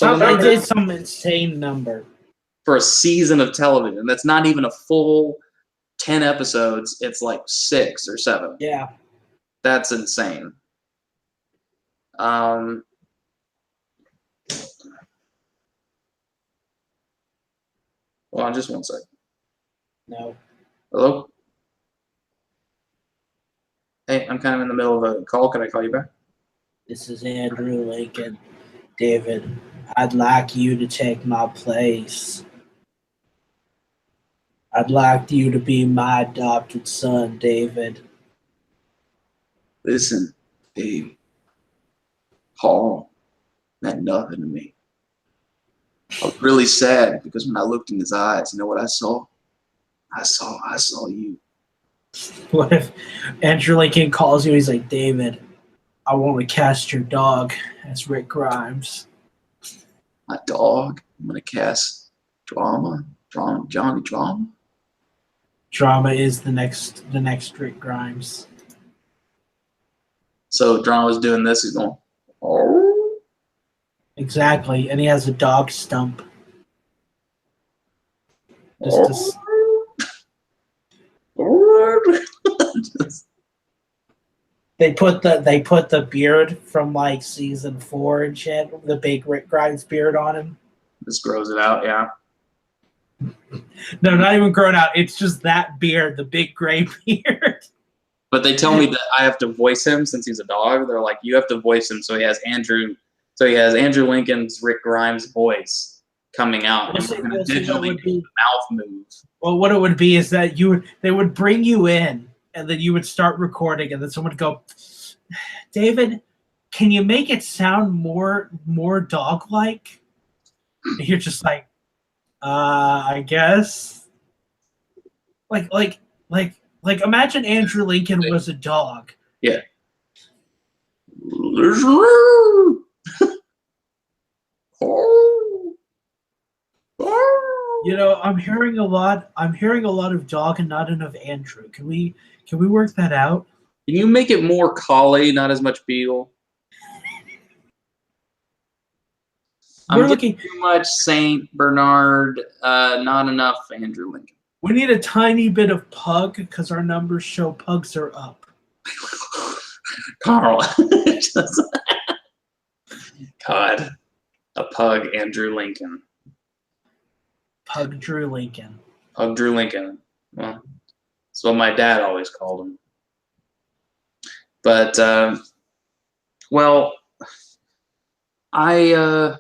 They did some insane number for a season of television. That's not even a full 10 episodes. It's like 6 or 7. Yeah, that's insane. Hold on just one second. No. Hello? Hey, I'm kind of in the middle of a call. Can I call you back? This is Andrew Lincoln. David, I'd like you to take my place. I'd like you to be my adopted son, David. Listen, Dave. Paul meant nothing to me. I was really sad because when I looked in his eyes, you know what I saw? I saw you. What if Andrew Lincoln calls you? He's like, David, I want to cast your dog as Rick Grimes. My dog? I'm going to cast Johnny Drama. Drama is the next Rick Grimes. So Drama's doing this. He's going, oh. Exactly, and he has a dog stump. Just They put the beard from like season 4 and shit, the big Rick Grimes beard on him. Just grows it out, yeah. No, not even grown out. It's just that beard, the big gray beard. But they tell me that I have to voice him since he's a dog. They're like, you have to voice him, so he has Andrew Lincoln's Rick Grimes voice coming out, and we're going to digitally do the mouth move. Well, what it would be is that they would bring you in, and then you would start recording, and then someone would go, David, can you make it sound more dog-like? And you're just like, I guess. Like imagine Andrew Lincoln was a dog. Yeah. You know, I'm hearing a lot of dog and not enough Andrew. Can we work that out? Can you make it more collie, not as much beagle? I'm looking too much Saint Bernard, not enough Andrew Lincoln. We need a tiny bit of pug because our numbers show pugs are up. Carl. God. A pug, Andrew Lincoln. Pug Drew Lincoln. Pug Drew Lincoln. Well, that's what my dad always called him. But, well, I'm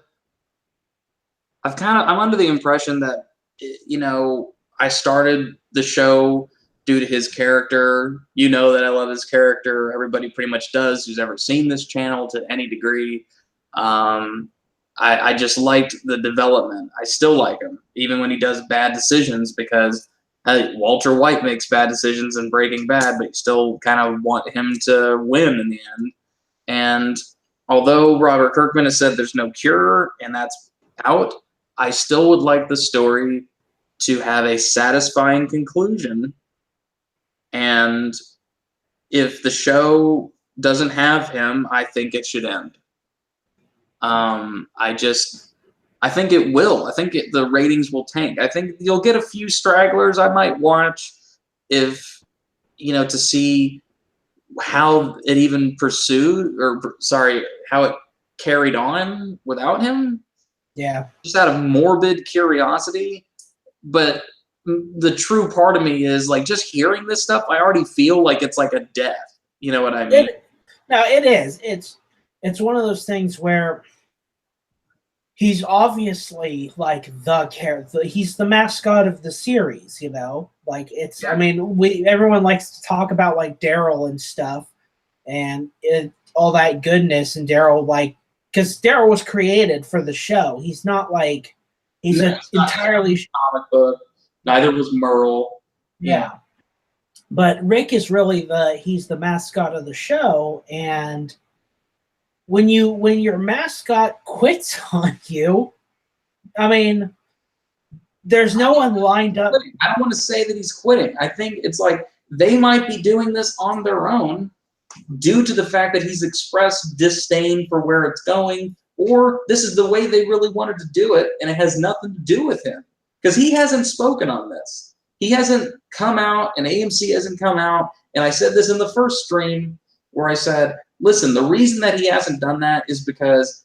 under the impression that, you know, I started the show due to his character. You know that I love his character. Everybody pretty much does who's ever seen this channel to any degree. I just liked the development. I still like him, even when he does bad decisions, because Walter White makes bad decisions in Breaking Bad, but you still kind of want him to win in the end. And although Robert Kirkman has said there's no cure and that's out, I still would like the story to have a satisfying conclusion. And if the show doesn't have him, I think it should end. I think it will. I think the ratings will tank. I think you'll get a few stragglers I might watch if, you know, to see how it even pursued, how it carried on without him. Yeah. Just out of morbid curiosity. But the true part of me is like just hearing this stuff, I already feel like it's like a death. You know what I mean? It is. It's one of those things where he's obviously like the character. He's the mascot of the series, you know? Like it's, I mean, everyone likes to talk about like Daryl and stuff and all that goodness, and Daryl, like, because Daryl was created for the show. He's not like, he's an entirely comic book. Neither was Merle. Yeah. But Rick is really he's the mascot of the show, and when your mascot quits on you, I mean, there's no one lined up. I don't want to say that he's quitting. I think it's like they might be doing this on their own due to the fact that he's expressed disdain for where it's going, or this is the way they really wanted to do it, and it has nothing to do with him. Because he hasn't spoken on this. He hasn't come out, and AMC hasn't come out. And I said this in the first stream where I said, listen, the reason that he hasn't done that is because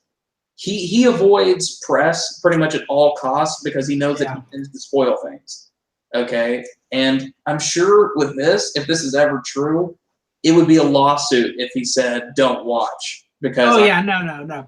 he avoids press pretty much at all costs because he knows that he tends to spoil things. Okay? And I'm sure with this, if this is ever true, it would be a lawsuit if he said, don't watch. Because no.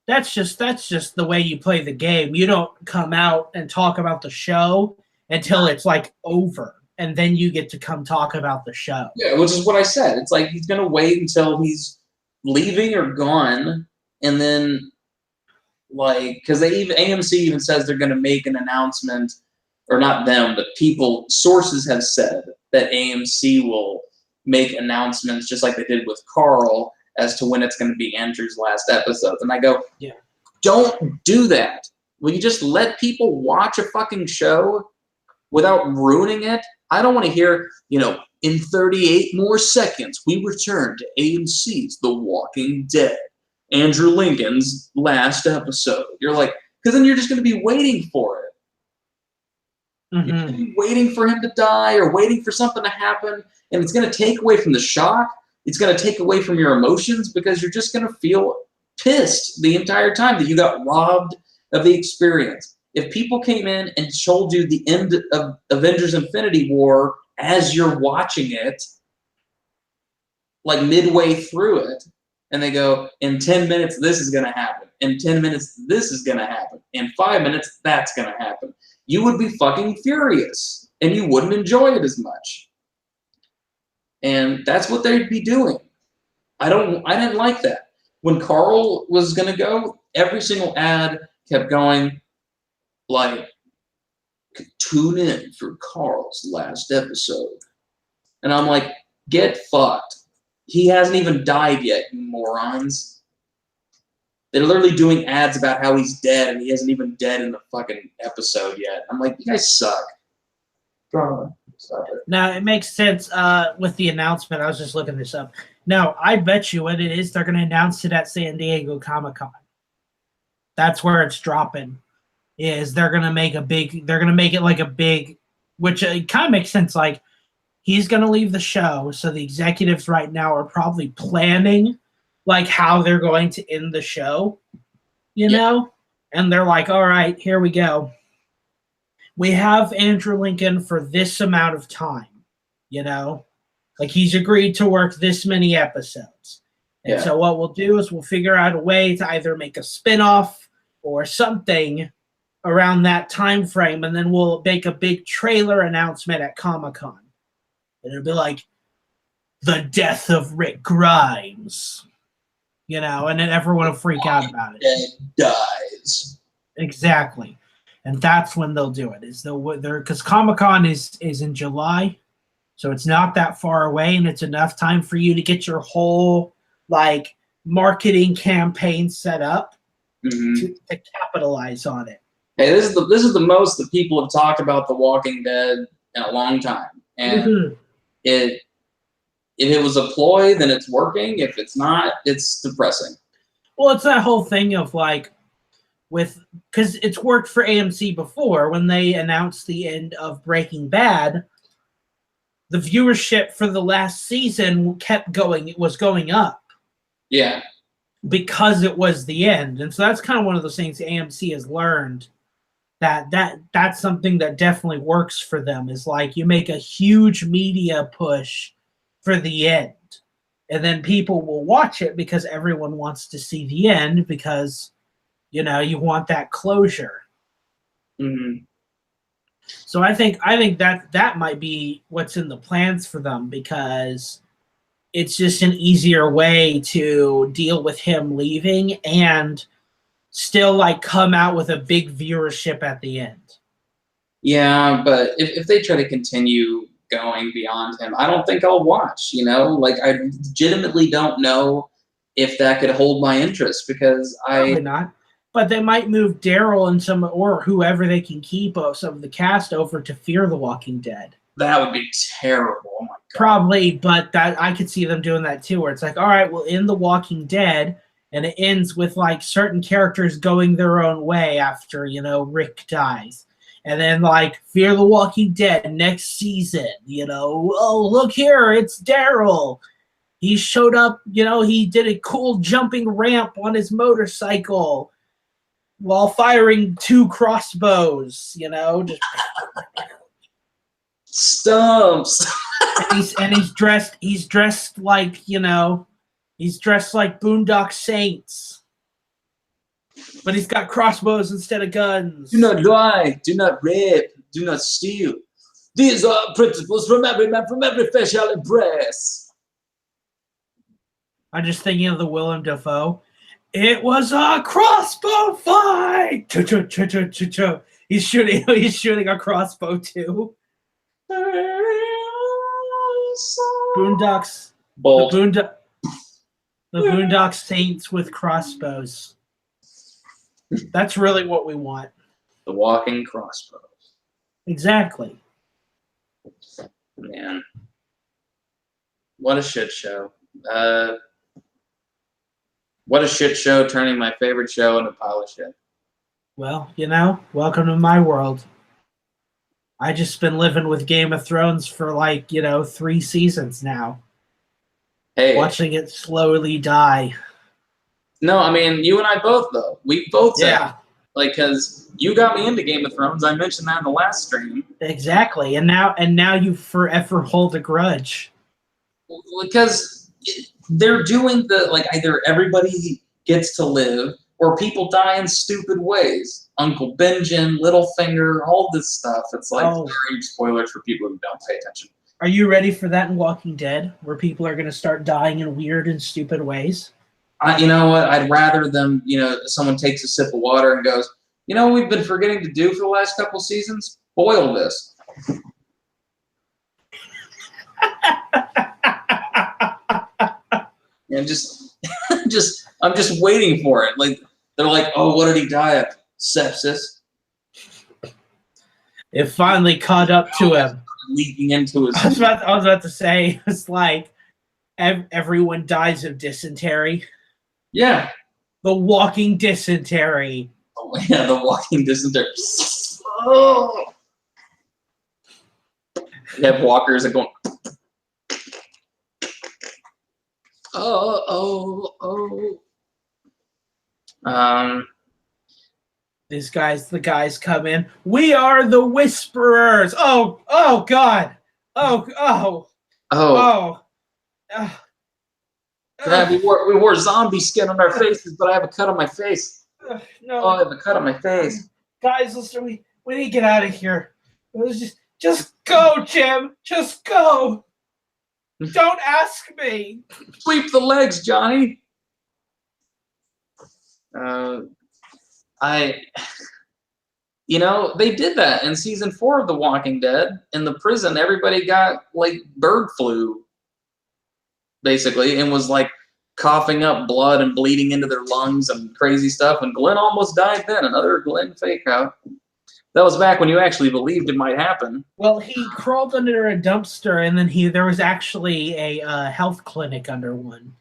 That's just the way you play the game. You don't come out and talk about the show until it's like over, and then you get to come talk about the show. Yeah, which is what I said. It's like he's gonna wait until he's leaving or gone, and then because AMC even says they're gonna make an announcement, or not them, but sources have said that AMC will make announcements just like they did with Carl as to when it's going to be Andrew's last episode. And I go, don't do that. Will you just let people watch a fucking show without ruining it? I don't want to hear, in 38 more seconds, we return to AMC's The Walking Dead. Andrew Lincoln's last episode. You're like, because then you're just going to be waiting for it. Mm-hmm. You're going to be waiting for him to die or waiting for something to happen, and it's going to take away from the shock. It's going to take away from your emotions because you're just going to feel pissed the entire time that you got robbed of the experience. If people came in and told you the end of Avengers Infinity War as you're watching it, like midway through it, and they go, in 10 minutes, this is going to happen. In 10 minutes, this is going to happen. In 5 minutes, that's going to happen. You would be fucking furious, and you wouldn't enjoy it as much. And that's what they'd be doing. I didn't like that. When Carl was going to go, every single ad kept going like, tune in for Carl's last episode. And I'm like, get fucked. He hasn't even died yet, you morons. They're literally doing ads about how he's dead, and he isn't even dead in the fucking episode yet. I'm like, you guys suck. Drama. Stop it. Now, it makes sense with the announcement. I was just looking this up. Now, I bet you what it is, they're going to announce it at San Diego Comic-Con. That's where it's dropping. They're going to make it like a big, which it kind of makes sense. Like, he's going to leave the show, so the executives right now are probably planning like how they're going to end the show, you know? And they're like, all right, here we go. We have Andrew Lincoln for this amount of time, Like, he's agreed to work this many episodes. And so what we'll do is we'll figure out a way to either make a spinoff or something around that time frame, and then we'll make a big trailer announcement at Comic-Con. And it'll be like, the death of Rick Grimes, and then everyone will freak out about it. Dead dies. Exactly. And that's when they'll do it. Because Comic-Con is in July, so it's not that far away, and it's enough time for you to get your whole like marketing campaign set up to capitalize on it. Hey, this is the most that people have talked about The Walking Dead in a long time, and if it was a ploy, then it's working. If it's not, it's depressing. Well, it's that whole thing of like, because it's worked for AMC before when they announced the end of Breaking Bad. The viewership for the last season kept going. It was going up. Yeah. Because it was the end. And so that's kind of one of those things AMC has learned, that's something that definitely works for them, is like you make a huge media push for the end. And then people will watch it because everyone wants to see the end because, you want that closure. Mm-hmm. So I think that might be what's in the plans for them, because it's just an easier way to deal with him leaving and still like come out with a big viewership at the end. Yeah, but if they try to continue going beyond him, I don't think I'll watch, Like, I legitimately don't know if that could hold my interest, because Probably not. But they might move Daryl and or whoever they can keep of some of the cast over to Fear the Walking Dead. That would be terrible. Oh my God. Probably, but that I could see them doing that too, where it's like, all right, we'll end The Walking Dead, and it ends with like certain characters going their own way after, Rick dies. And then like Fear the Walking Dead next season, oh, look here, it's Daryl. He showed up, he did a cool jumping ramp on his motorcycle while firing 2 crossbows, just Stumps. and he's dressed like, he's dressed like Boondock Saints. But he's got crossbows instead of guns. Do not lie, do not rape, do not steal. These are principles from every man, from every fish I'll embrace. I'm just thinking of the Willem Dafoe. It was a crossbow fight. Ch-ch-ch-ch-ch-ch. He's shooting a crossbow too. Boondocks. Bolt. The Boondock Saints with crossbows. That's really what we want. The walking crossbows. Exactly. Man. What a shit show. What a shit show, turning my favorite show into a pile of shit. Well, welcome to my world. I just been living with Game of Thrones for 3 seasons now. Hey. Watching it slowly die. No, I mean, you and I both, though. We both said, Yeah. because you got me into Game of Thrones. I mentioned that in the last stream. Exactly. And now you forever hold a grudge. Because they're doing either everybody gets to live or people die in stupid ways. Uncle Benjen, Littlefinger, all this stuff. It's very spoilers for people who don't pay attention. Are you ready for that in Walking Dead, where people are going to start dying in weird and stupid ways? You know what? I'd rather them, someone takes a sip of water and goes, what we've been forgetting to do for the last couple seasons? Boil this. And I'm just waiting for it. Like, they're like, oh, what did he die of? Sepsis. It finally caught up to him. Leaking into his. I was about to say, it's like everyone dies of dysentery. Yeah. The walking dysentery. Oh, yeah, the walking dysentery. Oh. You have walkers that go. Oh. The guys come in. We are the Whisperers. Oh God. Oh. God, we wore zombie skin on our faces, but I have a cut on my face. No. Oh, I have a cut on my face. Guys, listen, we need to get out of here. Just go, Jim. Just go. Don't ask me. Sweep the legs, Johnny. They did that in season 4 of The Walking Dead. In the prison, everybody got bird flu, basically, and was coughing up blood and bleeding into their lungs and crazy stuff. And Glenn almost died then. Another Glenn fake out. That was back when you actually believed it might happen. Well, he crawled under a dumpster, and then there was actually a health clinic under one.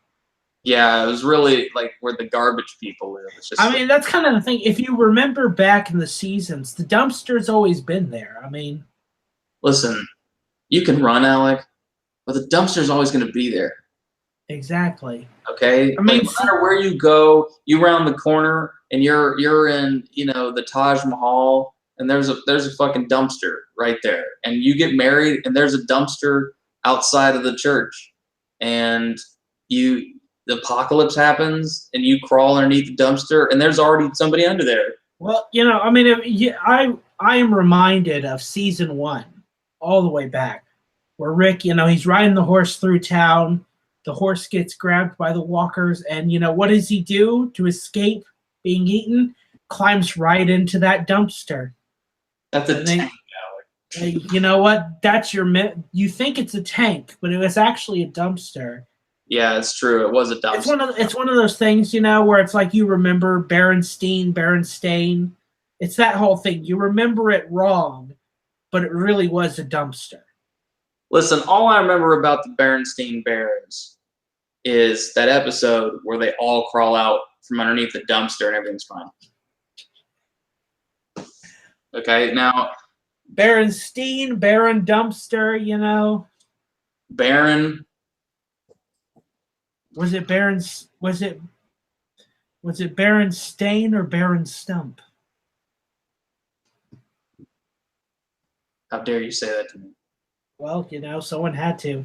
Yeah, it was really where the garbage people live. It's just that's kind of the thing. If you remember back in the seasons, the dumpster's always been there. Listen, you can run, Alec, but the dumpster's always going to be there. Exactly. Okay? No matter where you go, you round the corner, and you're in, the Taj Mahal, and there's a fucking dumpster right there. And you get married, and there's a dumpster outside of the church. And the apocalypse happens, and you crawl underneath the dumpster, and there's already somebody under there. Well, I am reminded of season 1, all the way back, where Rick, he's riding the horse through town. The horse gets grabbed by the walkers, and what does he do to escape being eaten? Climbs right into that dumpster. That's a tank, Alec. You know what? That's you think it's a tank, but it was actually a dumpster. Yeah, it's true. It was a dumpster. It's one of those things, where it's you remember Berenstain. It's that whole thing. You remember it wrong, but it really was a dumpster. Listen, all I remember about the Berenstain Bears is that episode where they all crawl out from underneath the dumpster and everything's fine. Okay, now Berenstain, Baron Dumpster, Baron. Was it Berenstain or Baron Stump? How dare you say that to me? Well, someone had to.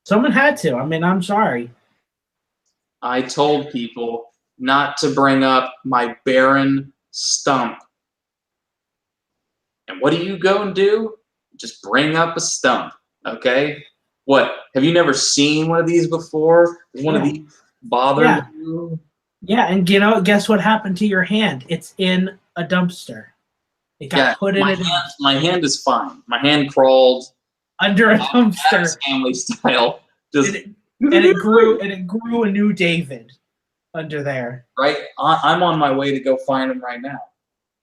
I'm sorry. I told people not to bring up my Baron Stump. And what do you go and do? Just bring up a stump, okay? What? Have you never seen one of these before? One of these bother you? Yeah, and guess what happened to your hand? It's in a dumpster. It got put in my hand is fine. My hand crawled under a dumpster. Family style. Just and it grew a new David. under there. Right? I'm on my way to go find him right now.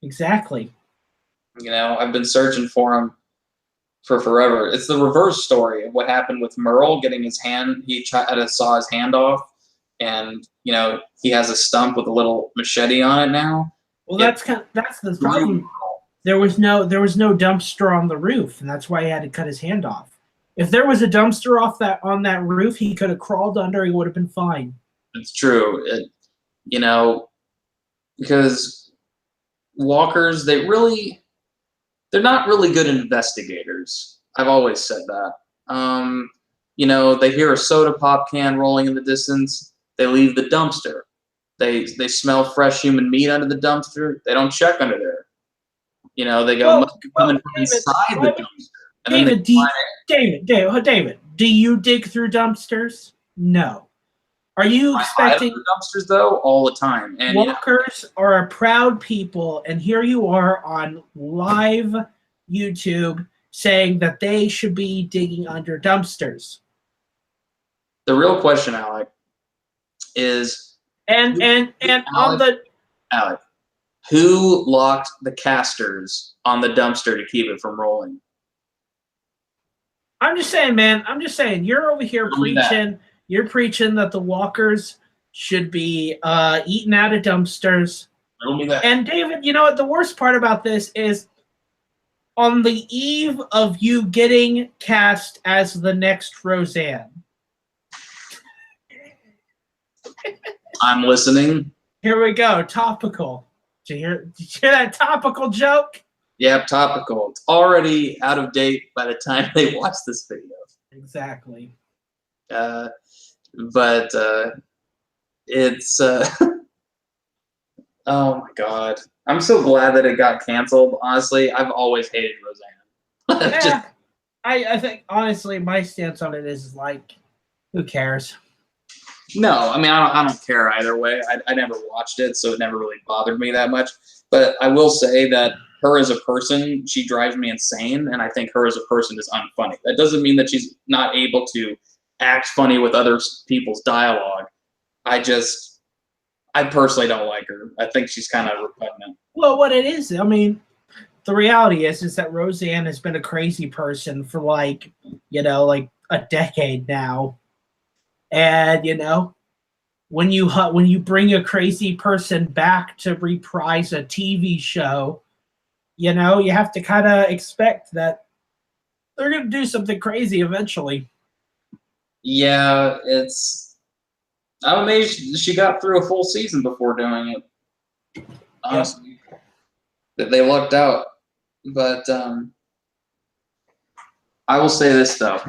Exactly. You know, I've been searching for him for forever. It's the reverse story of what happened with Merle getting his hand. He tried to saw his hand off, and you know he has a stump with a little machete on it now. Well, that's the problem. There was no dumpster on the roof, and that's why he had to cut his hand off. If there was a dumpster on that roof, he could have crawled under. He would have been fine. It's true. You know, because walkers, they're not really good investigators. I've always said that. You know, they hear a soda pop can rolling in the distance. They leave the dumpster. They smell fresh human meat under the dumpster. They don't check under there. You know, they go coming from inside the dumpster. David, do you dig through dumpsters? No. Are you expecting dumpsters though all the time? And walkers are a proud people, and here you are on live YouTube saying that they should be digging under dumpsters. The real question, Alec, is Alec, who locked the casters on the dumpster to keep it from rolling? I'm just saying, man. I'm just saying. You're over here preaching. You're preaching that the walkers should be eaten out of dumpsters. And David, you know what? The worst part about this is on the eve of you getting cast as the next Roseanne. I'm listening. Here we go. Topical. Did you hear that topical joke? Yep, topical. It's already out of date by the time they watch this video. Exactly. But it's oh my god. I'm so glad that it got canceled. Honestly, I've always hated Roseanne. Yeah, I think honestly my stance on it is like, who cares? No, I mean I don't care either way. I never watched it, so it never really bothered me that much. But I will say that her as a person, she drives me insane, and I think her as a person is unfunny. That doesn't mean that she's not able to act funny with other people's dialogue. I personally don't like her. I think she's kind of repugnant. Well, what it is, I mean, the reality is that Roseanne has been a crazy person for like a decade now. And, when you bring a crazy person back to reprise a TV show, you have to kind of expect that they're going to do something crazy eventually. Yeah, I'm amazed she got through a full season before doing it. Honestly, that they lucked out. But I will say this though.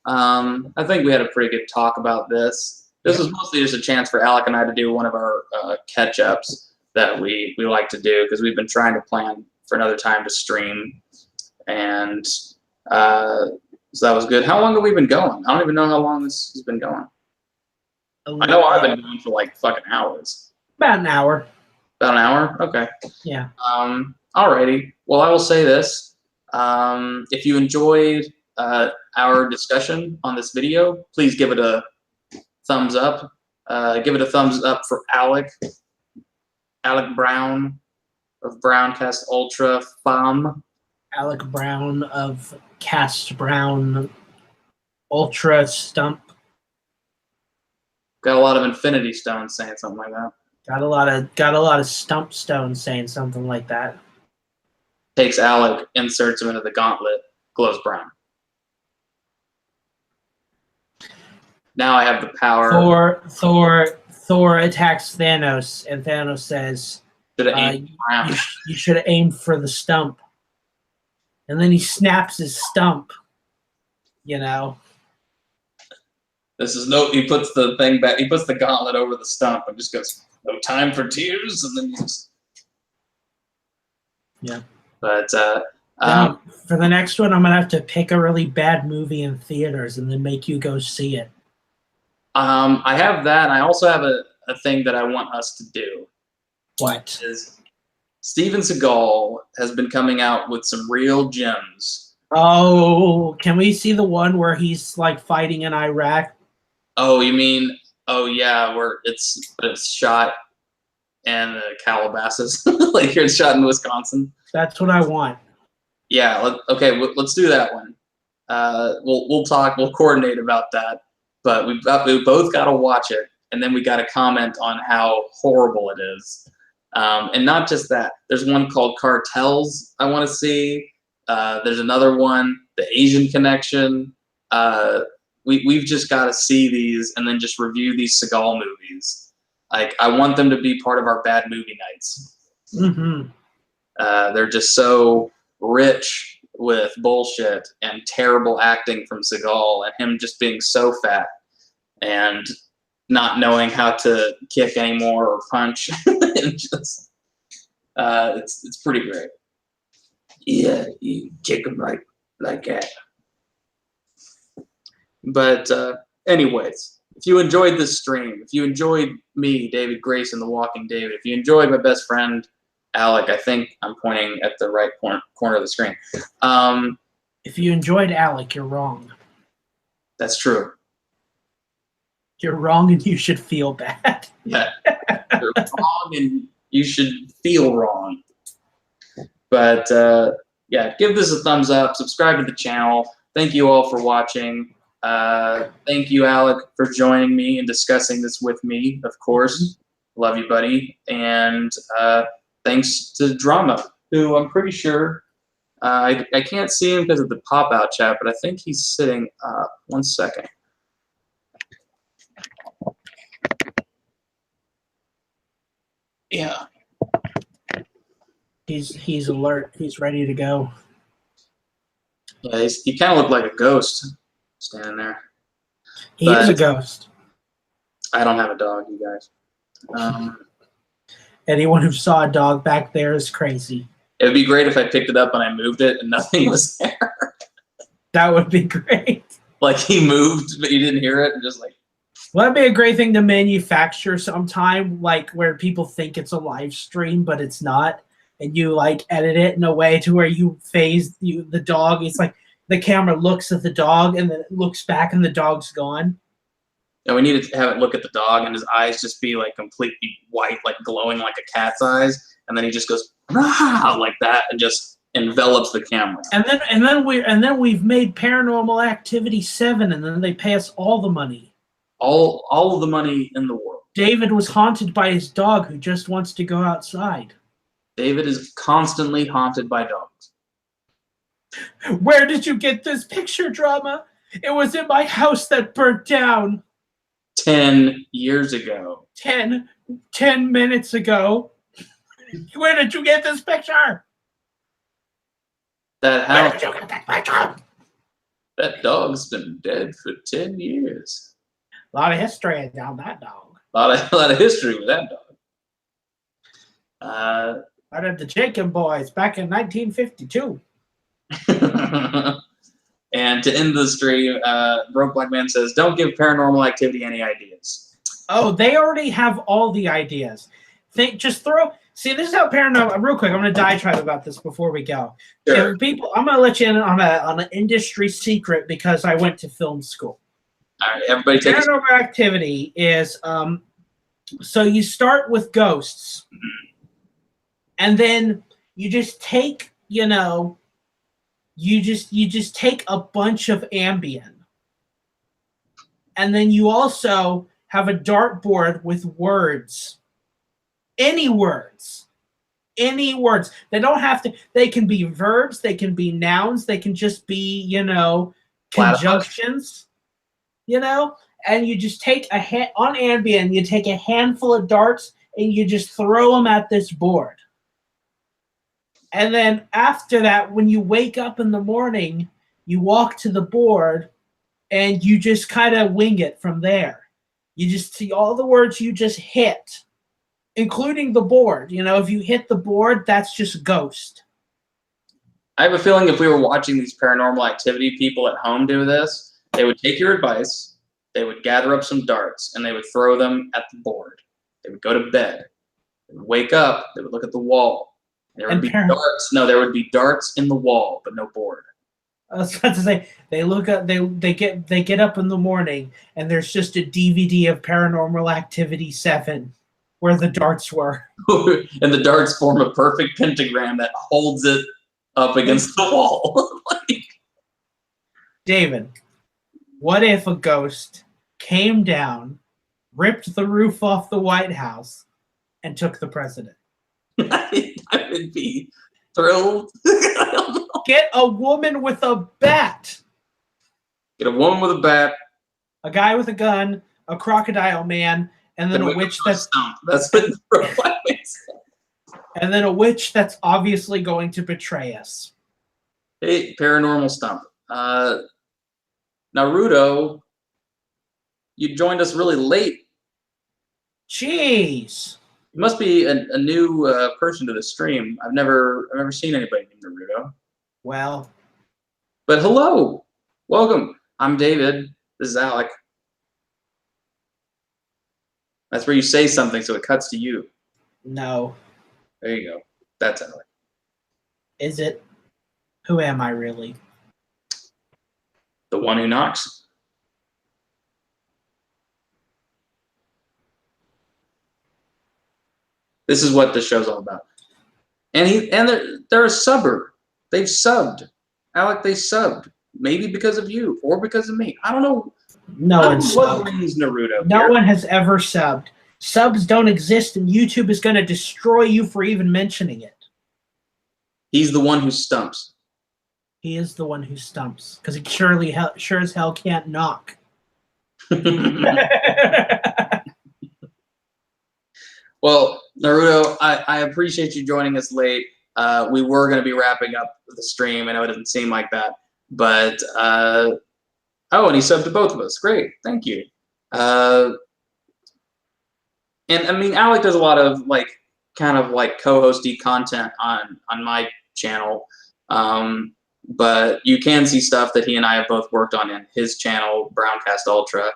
I think we had a pretty good talk about this. This was mostly just a chance for Alec and I to do one of our catch-ups that we like to do because we've been trying to plan for another time to stream. And so that was good. How long have we been going? I don't even know how long this has been going. I know I've been going for like fucking hours. About an hour. About an hour? Okay. Yeah. Alrighty. Well, I will say this. If you enjoyed our discussion on this video, please give it a thumbs up. Give it a thumbs up for Alec Brown of Browncast Ultra Fam. Alec Brown of Cast Brown Ultra Stump. Got a lot of Infinity Stones saying something like that. Got a lot of Stump Stones saying something like that. Takes Alec, inserts him into the gauntlet, glows brown. Now I have the power. Thor attacks Thanos, and Thanos says, "You should aim for the stump." And then he snaps his stump. This is he puts the thing back. He puts the gauntlet over the stump and just goes, "No time for tears," and then he just. Yeah. But for the next one, I'm gonna have to pick a really bad movie in theaters and then make you go see it. I have that, and I also have a thing that I want us to do. What? Is Steven Seagal has been coming out with some real gems. Oh, can we see the one where he's like fighting in Iraq? Oh, you mean Oh yeah, where it's shot in Calabasas, like it's shot in Wisconsin. That's what I want. Yeah. Okay. Let's do that one. We'll talk. We'll coordinate about that. But we both got to watch it, and then we got to comment on how horrible it is. And not just that. There's one called Cartels I want to see. There's another one, The Asian Connection. We've just got to see these and then just review these Seagal movies. Like, I want them to be part of our bad movie nights. Mm-hmm. They're just so rich with bullshit and terrible acting from Seagal, and him just being so fat and not knowing how to kick anymore or punch. And just, it's pretty great. Yeah, you kick him like that. But anyways, if you enjoyed this stream, if you enjoyed me, David Grayson, The Walking David, if you enjoyed my best friend, Alec, I think I'm pointing at the right corner of the screen. If you enjoyed Alec, you're wrong. That's true. You're wrong and you should feel bad. Yeah. You're wrong and you should feel wrong. But yeah, give this a thumbs up. Subscribe to the channel. Thank you all for watching. Thank you, Alec, for joining me and discussing this with me, of course. Love you, buddy. And thanks to Drama, who I'm pretty sure, I can't see him because of the pop-out chat, but I think he's sitting up. 1 second. Yeah. He's alert. He's ready to go. Yeah, he kind of looked like a ghost standing there. He is a ghost. I don't have a dog, you guys. Anyone who saw a dog back there is crazy. It would be great if I picked it up and I moved it and nothing was there. That would be great. Like he moved, but you didn't hear it, and just like. Well, that'd be a great thing to manufacture sometime, like where people think it's a live stream, but it's not. And you like edit it in a way to where you phase the dog. It's like the camera looks at the dog and then it looks back and the dog's gone. And we needed to have it look at the dog and his eyes just be like completely white, like glowing like a cat's eyes. And then he just goes rah, like that and just envelops the camera. And then we've made Paranormal Activity 7, and then they pay us all the money. All of the money in the world. David was haunted by his dog who just wants to go outside. David is constantly haunted by dogs. Where did you get this picture, Drama? It was in my house that burnt down. 10 years ago. 10 minutes ago. Where did you get this picture? That Where house. did you get that picture? That dog's been dead for 10 years. A lot of history down that dog. A lot of history with that dog. I did the Jacob Boys back in 1952. And to end the stream, Broke Black Man says, don't give Paranormal Activity any ideas. Oh, they already have all the ideas. See, this is how paranormal. Real quick, I'm going to diatribe about this before we go. Sure. People, I'm going to let you in on an industry secret because I went to film school. All right, everybody take Paranormal Activity is, so you start with ghosts, and then you just take, you just take a bunch of Ambien, and then you also have a dartboard with words. Any words. They don't have to, they can be verbs, they can be nouns, they can just be, conjunctions, and you just take on Ambien, you take a handful of darts and you just throw them at this board. And then after that, when you wake up in the morning, you walk to the board and you just kind of wing it from there. You just see all the words you just hit, including the board. If you hit the board, that's just ghost. I have a feeling if we were watching these Paranormal Activity people at home do this, they would take your advice, they would gather up some darts, and they would throw them at the board. They would go to bed. They would wake up. They would look at the wall. There would be darts. No, there would be darts in the wall, but no board. I was about to say they look up, they get up in the morning and there's just a DVD of Paranormal Activity 7 where the darts were. And the darts form a perfect pentagram that holds it up against the wall. Like, David, what if a ghost came down, ripped the roof off the White House, and took the president? I would be thrilled. I don't know. Get a woman with a bat, Get a woman with a bat, a guy with a gun, a crocodile man, and then a witch that's what and then a witch that's obviously going to betray us. Hey, paranormal stump. Naruto, you joined us really late. Jeez. You must be a new person to the stream. I've never seen anybody named Naruto. Well, but hello, welcome. I'm David. This is Alec. That's where you say something, so it cuts to you. no. There you go. That's Alec. Is it? Who am I really? The one who knocks. This is what the show's all about. And they're a subber. They've subbed. Alec, they subbed. Maybe because of you or because of me. I don't know. No one's what subbed. brings Naruto No here. one has ever subbed. Subs don't exist, and YouTube is going to destroy you for even mentioning it. He's the one who stumps. He is the one who stumps, because he sure as hell can't knock. Well, Naruto, I appreciate you joining us late. We were going to be wrapping up the stream. I know it doesn't seem like that. But, oh, and he subbed to both of us. Great. Thank you. And, I mean, Alec does a lot of, like, kind of, like, co-hosty content on my channel. But you can see stuff that he and I have both worked on in his channel, Browncast Ultra.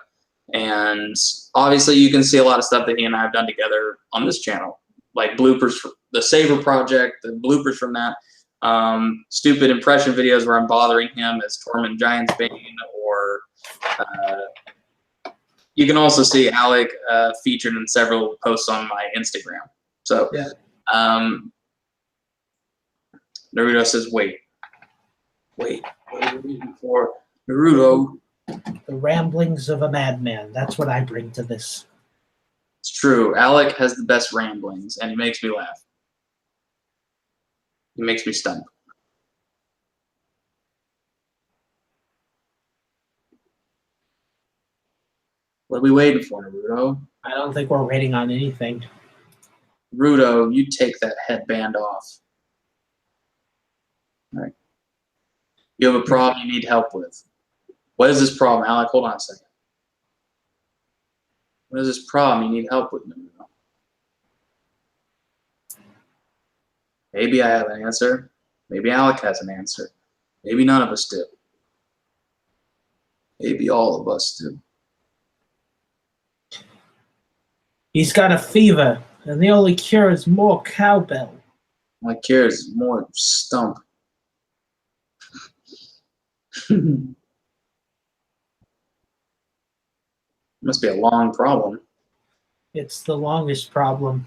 And obviously you can see a lot of stuff that he and I have done together on this channel, like bloopers for the Saber Project, the bloopers from that, stupid impression videos where I'm bothering him as Tormund Giantsbane, or you can also see Alec featured in several posts on my Instagram. So Yeah. Naruto says, wait, what are we waiting for? Naruto. The ramblings of a madman. That's what I bring to this. It's true. Alec has the best ramblings, and he makes me laugh. He makes me stump. What are we waiting for, Naruto? I don't think we're waiting on anything. Naruto, you take that headband off. All right. You have a problem you need help with. What is this problem, Alec? Hold on a second. What is this problem you need help with, Naruto? Maybe I have an answer. Maybe Alec has an answer. Maybe none of us do. Maybe all of us do. He's got a fever, and the only cure is more cowbell. My cure is more stump. Must be a long problem. It's the longest problem.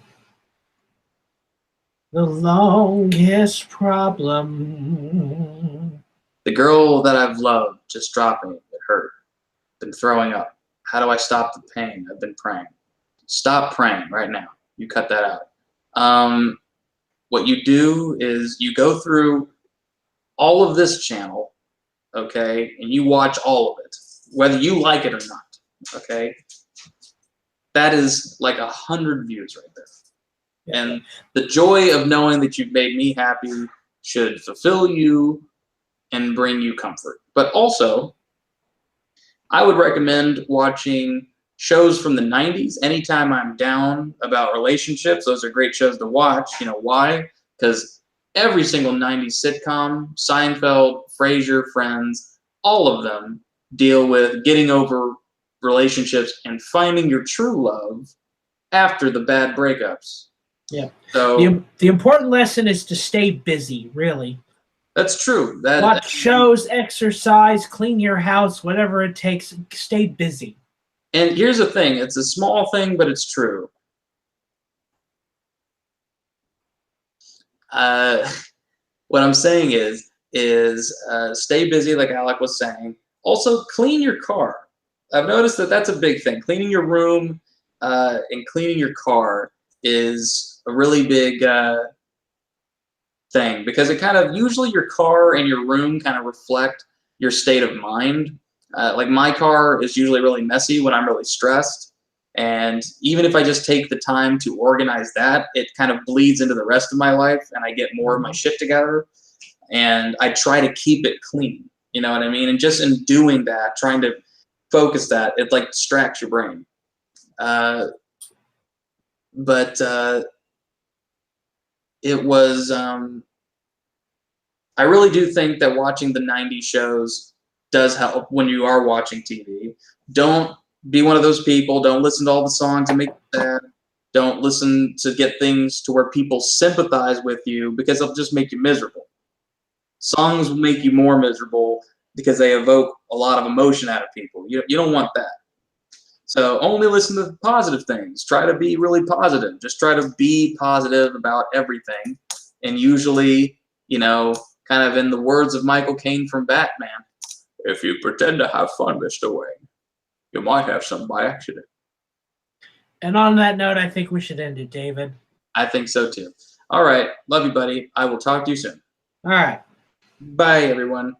The longest problem. The girl that I've loved just dropped me. It hurt. Been throwing up. How do I stop the pain? I've been praying. Stop praying right now. You cut that out. What you do is you go through all of this channel, okay, and you watch all of it, whether you like it or not. Okay, that is like 100 views right there. And the joy of knowing that you've made me happy should fulfill you and bring you comfort. But also, I would recommend watching shows from the 90s anytime I'm down about relationships. Those are great shows to watch. You know why? Because every single 90s sitcom, Seinfeld, Frasier, Friends, all of them deal with getting over relationships and finding your true love after the bad breakups. Yeah. So the important lesson is to stay busy, really. That's true. Watch shows, exercise, clean your house, whatever it takes. Stay busy. And here's the thing: it's a small thing, but it's true. What I'm saying is stay busy, like Alec was saying. Also, clean your car. I've noticed that that's a big thing. Cleaning your room and cleaning your car is a really big thing, because it kind of, usually your car and your room kind of reflect your state of mind. Like my car is usually really messy when I'm really stressed. And even if I just take the time to organize that, it kind of bleeds into the rest of my life and I get more of my shit together. And I try to keep it clean. You know what I mean? And just in doing that, trying to focus that, it like distracts your brain. But it was, I really do think that watching the 90s shows does help when you are watching TV. Don't be one of those people. Don't listen to all the songs that make you sad. Don't listen to get things to where people sympathize with you, because they'll just make you miserable. Songs will make you more miserable because they evoke a lot of emotion out of people. You don't want that. So only listen to positive things. Try to be really positive. Just try to be positive about everything. And usually, you know, kind of in the words of Michael Caine from Batman, if you pretend to have fun, Mr. Wayne, you might have some by accident. And on that note, I think we should end it, David. I think so too. All right. Love you, buddy. I will talk to you soon. All right. Bye, everyone.